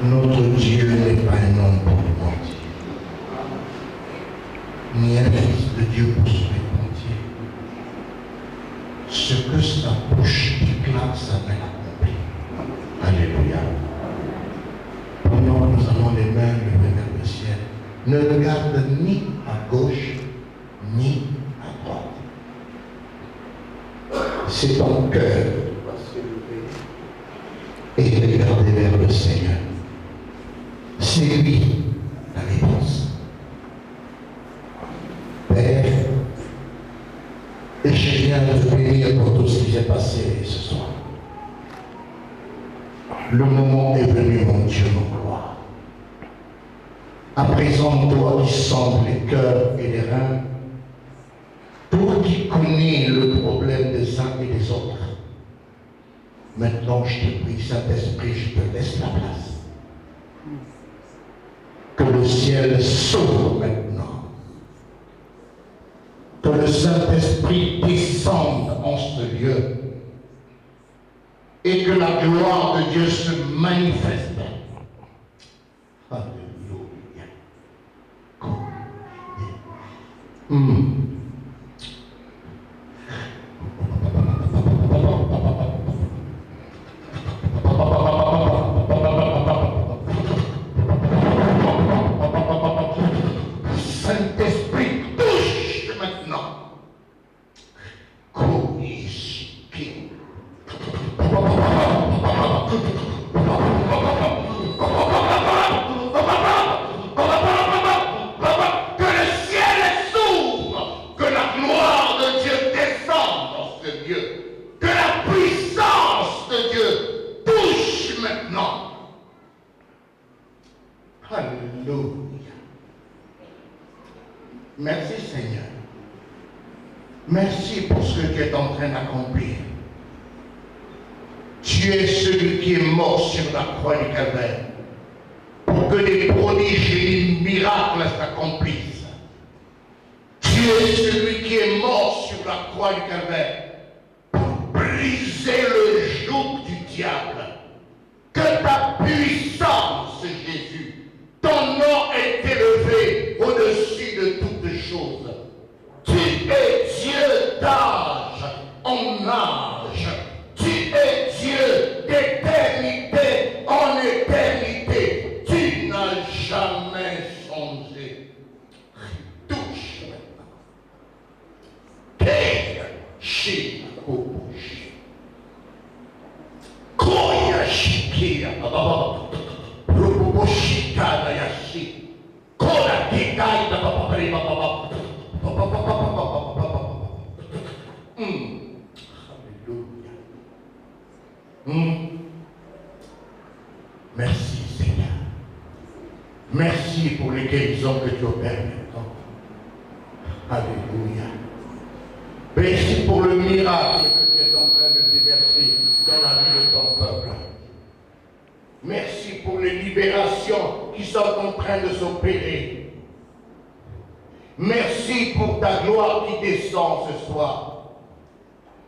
Notre Dieu n'est pas un homme pour mentir, ni un fils de Dieu pour se mentir. Ce que sa bouche déclare, ça met la ne regarde ni à gauche, ni à droite. C'est ton cœur qui doit se lever et regarder vers le Seigneur. C'est lui la réponse. Père, et je viens de te bénir pour tout ce qui s'est passé ce soir. Le moment est venu, mon Dieu, mon roi. À présent, toi qui sondes les cœurs et les reins, toi qui connais le problème des uns et des autres, maintenant je te prie, Saint-Esprit, je te laisse la place. Que le ciel s'ouvre maintenant. Que le Saint-Esprit descende en ce lieu. Et que la gloire de Dieu se manifeste. Alléluia. Saint-Esprit, touche maintenant. Que le ciel s'ouvre, que la gloire de Dieu descende dans ce lieu, que la puissance de Dieu touche maintenant. Alléluia. Merci Seigneur. Merci pour ce que tu es en train d'accomplir. Tu es celui qui est mort sur la croix du Calvaire pour que des prodiges et des miracles s'accomplissent. Tu es celui qui est mort sur la croix du Calvaire pour briser le joug du diable. Que ta puissance, Jésus, ton nom est élevé au-dessus de toutes choses. Tu es Dieu d'âge en âge. Tu es Dieu d'éternité en éternité. Tu n'as jamais changé. Touche maintenant. Kaya shi kubushi. Koya shikia. Rububushika na yashi. Kola kikai na papapari papapapa. Merci Seigneur. Merci pour les guérisons que tu opères maintenant. Alléluia. Merci pour le miracle que tu es en train de déverser dans la vie de ton peuple. Merci pour les libérations qui sont en train de s'opérer. Merci pour ta gloire qui descend ce soir.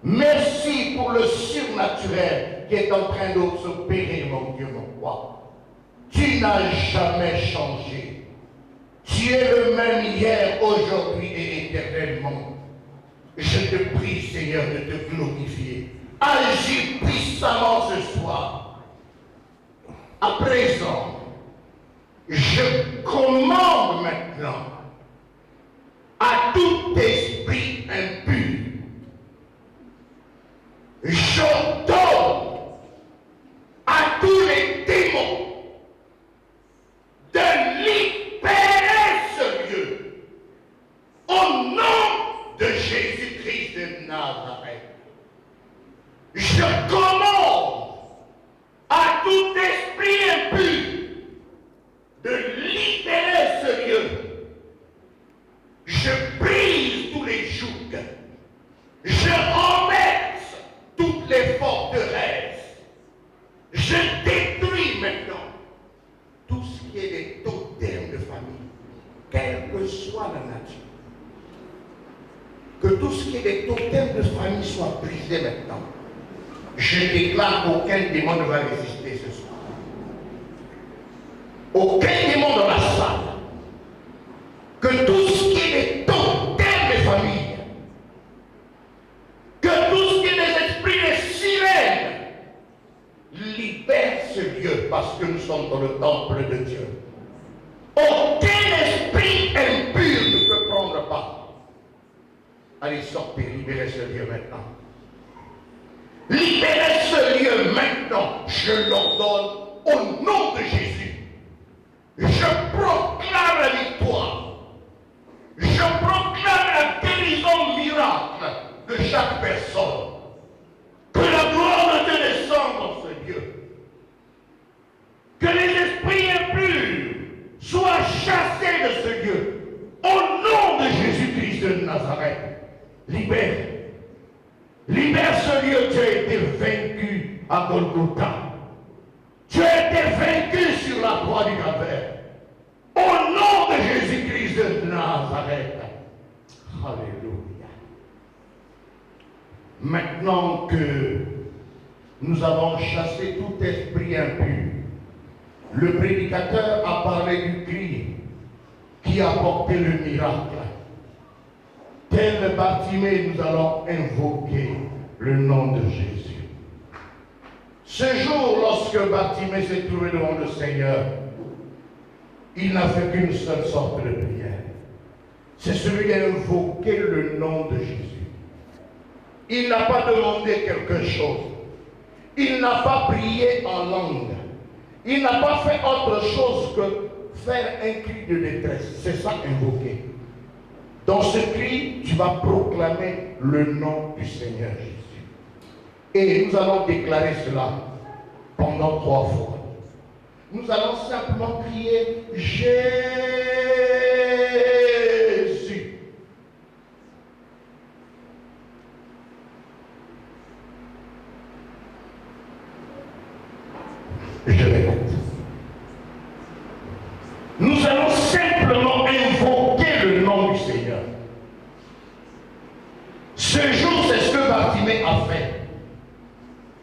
Merci pour le surnaturel qui est en train de s'opérer, mon Dieu, mon roi. Tu n'as jamais changé. Tu es le même hier, aujourd'hui et éternellement. Je te prie, Seigneur, de te glorifier. Agis puissamment ce soir. À présent, je commande maintenant à tout esprit impur. J'ordonne à tous les démons de libérer ce lieu au nom de Jésus-Christ de Nazareth. Je commande à tout esprit impur de libérer ce lieu. Je brise tous les jougs. Je renverse toutes les forteresses. Je détruis maintenant tout ce qui est des totems de famille, quelle que soit la nature. Que tout ce qui est des totems de famille soit brisé maintenant. Je déclare qu'aucun démon ne va résister ce soir. Aucun démon dans la salle. Que tout ce qui est des totems de famille, que tout ce qui est des esprits de sirènes, libère ce lieu parce que nous sommes dans le temple de Dieu. Aucun esprit impur ne peut prendre part. Allez, sortez, libérez ce lieu maintenant. Libérez ce lieu maintenant. Je l'ordonne au nom de Jésus. Je proclame la victoire. Je proclame la guérison miracle de chaque personne. Que la gloire de Dieu descende dans ce lieu. Que les esprits impurs soient chassés de ce lieu. Au nom de Jésus-Christ de Nazareth. Libère. Libère ce lieu. Tu as été vaincu à Golgotha. Tu as été vaincu sur la croix du Calvaire. Au nom de Jésus-Christ de Nazareth. Alléluia. Maintenant que nous avons chassé tout esprit impur, le prédicateur a parlé du cri qui a porté le miracle. Tel Bartimée, nous allons invoquer le nom de Jésus. Ce jour, lorsque Bartimée s'est trouvé devant le Seigneur, il n'a fait qu'une seule sorte de prière. C'est celui d'invoquer le nom de Jésus. Il n'a pas demandé quelque chose. Il n'a pas prié en langue. Il n'a pas fait autre chose que faire un cri de détresse. C'est ça, invoquer. Dans ce cri, tu vas proclamer le nom du Seigneur Jésus. Et nous allons déclarer cela pendant 3 fois. Nous allons simplement crier Jésus. Je répète. Nous allons simplement invoquer le nom du Seigneur. Ce jour, c'est ce que Bartimée a fait.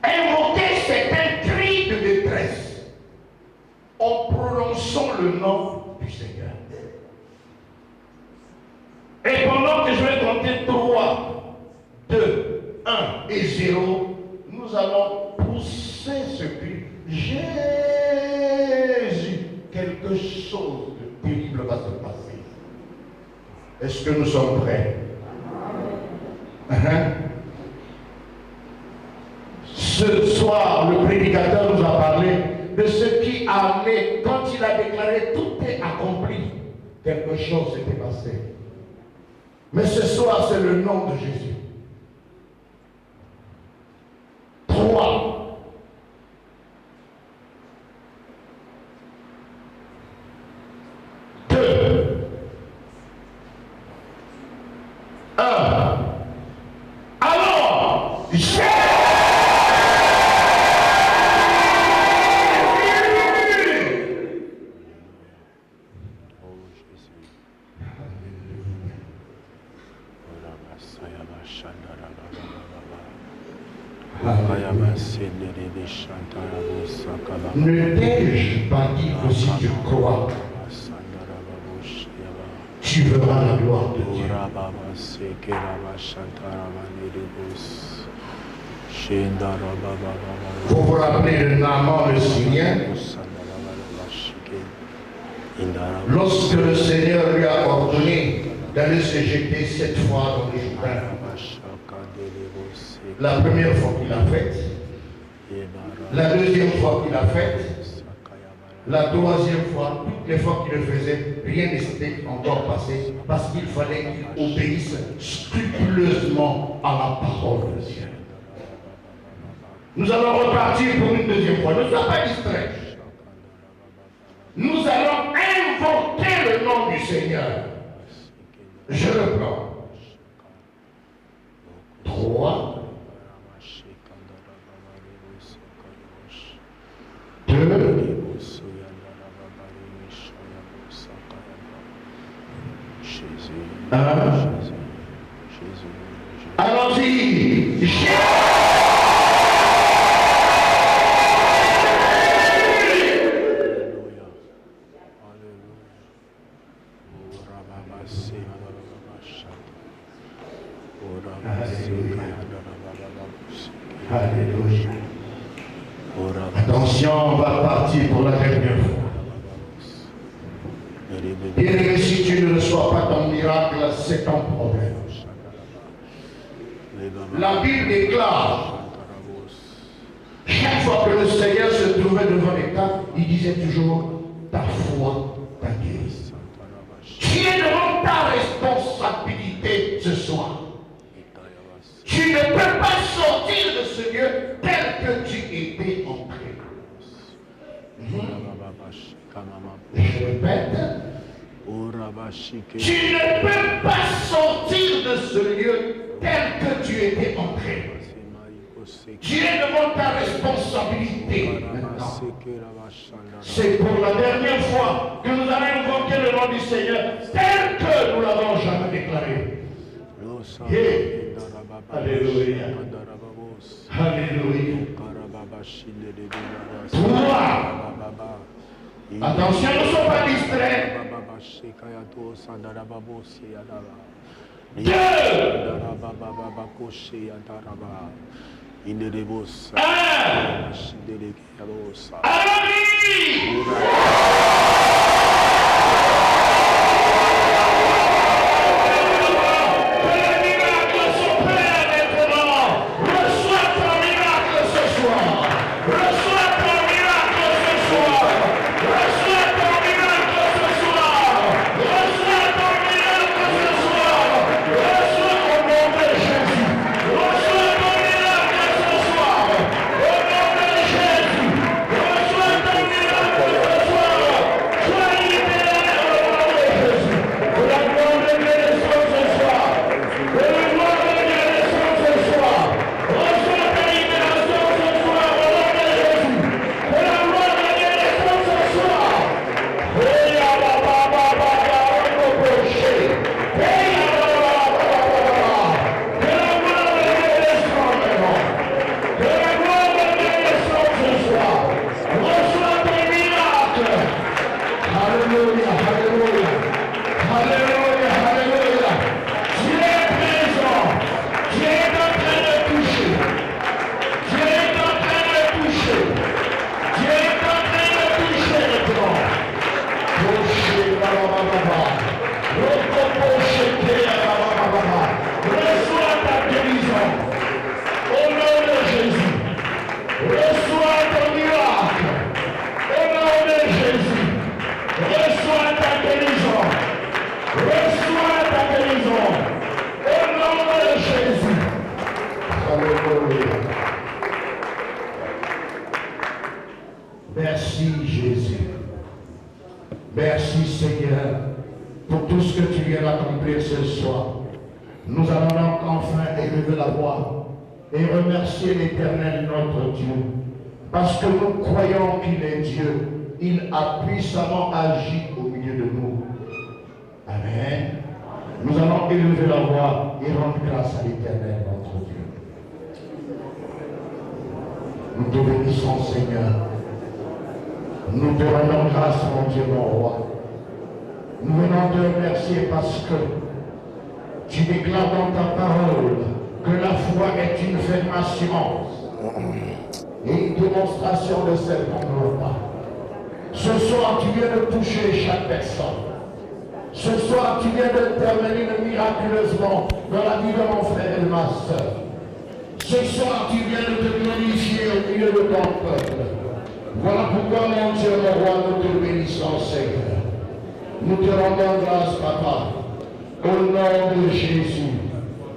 Invoquer, c'est un cri de détresse en prononçant le nom du Seigneur. Et pendant que je vais compter 3, 2, 1 et 0, nous allons pousser ce cri. Jésus, quelque chose de terrible va se passer. Est-ce que nous sommes prêts? Ce soir, le prédicateur nous a parlé de ce qui a amené, quand il a déclaré tout est accompli, quelque chose s'était passé. Mais ce soir, c'est le nom de Jésus. 3. 2. 1. Alors, Jésus! Ne t'ai-je pas dit que si tu crois, tu verras la gloire de Dieu. Vous vous rappelez de Naaman le Syrien? Lorsque le Seigneur lui a ordonné d'aller se jeter 7 fois dans le Jourdain, la première fois qu'il l'a faite, la deuxième fois qu'il l'a faite, la troisième fois, toutes les fois qu'il le faisait, rien ne s'était encore passé parce qu'il fallait qu'il obéisse scrupuleusement à la parole de Dieu. Nous allons repartir pour une deuxième fois. Ne sois pas distrait. Nous allons invoquer le nom du Seigneur. Je reprends. 3. 2. Allons-y. Alléluia. Attention, on va partir pour la dernière fois. Bien-aimé, si tu ne reçois pas ton miracle, c'est ton problème. La Bible déclare, chaque fois que le Seigneur se trouvait devant les cas, il disait toujours, ta foi t'a guéri. Tu es devant ta responsabilité ce soir. Tu ne peux pas sortir de ce lieu tel que tu étais entré. Je répète, tu ne peux pas sortir de ce lieu tel que tu étais entré. Tu es devant ta responsabilité maintenant. C'est pour la dernière fois que nous allons invoquer le nom du Seigneur tel que nous l'avons jamais déclaré. Yeah. Alléluia. Alléluia. Toi, attention, ne sois pas distrait. Deux. Merci Jésus. Merci Seigneur pour tout ce que tu viens d'accomplir ce soir. Nous allons donc enfin élever la voix et remercier l'Éternel notre Dieu. Parce que nous croyons qu'il est Dieu. Il a puissamment agi au milieu de nous. Amen. Nous allons élever la voix et rendre grâce à l'Éternel notre Dieu. Nous te bénissons Seigneur. Nous te rendons grâce, mon Dieu, mon roi. Nous venons te remercier parce que tu déclares dans ta parole que la foi est une ferme assurance et une démonstration de celle qu'on ne voit pas. Ce soir, tu viens de toucher chaque personne. Ce soir, tu viens d'intervenir miraculeusement dans la vie de mon frère et de ma soeur. Ce soir, tu viens de te glorifier au milieu de ton peuple. Voilà pourquoi, mon Dieu, mon roi, nous te bénissons, Seigneur. Nous te rendons grâce, Papa. Au nom de Jésus,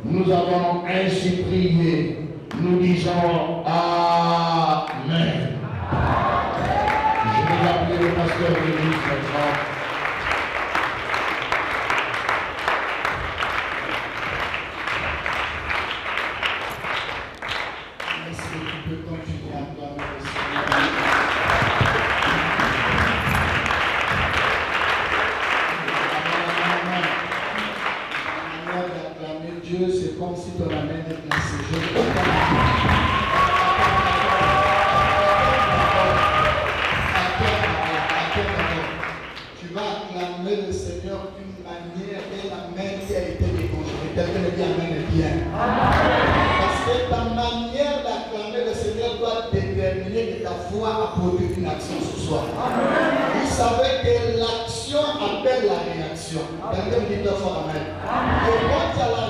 nous avons ainsi prié. Nous disons Amen. Je vais appeler le pasteur de l'église maintenant. Dieu, c'est comme si ton amène est placé. Tu vas acclamer le Seigneur d'une manière et la main qui a été décongelée. Quelqu'un le dit Amen bien. Parce que ta manière d'acclamer le Seigneur doit déterminer que ta foi a produit une action ce soir. Vous savez que l'action l'action appelle la réaction. Quelqu'un dit deux fois Amen. Et quand il y a la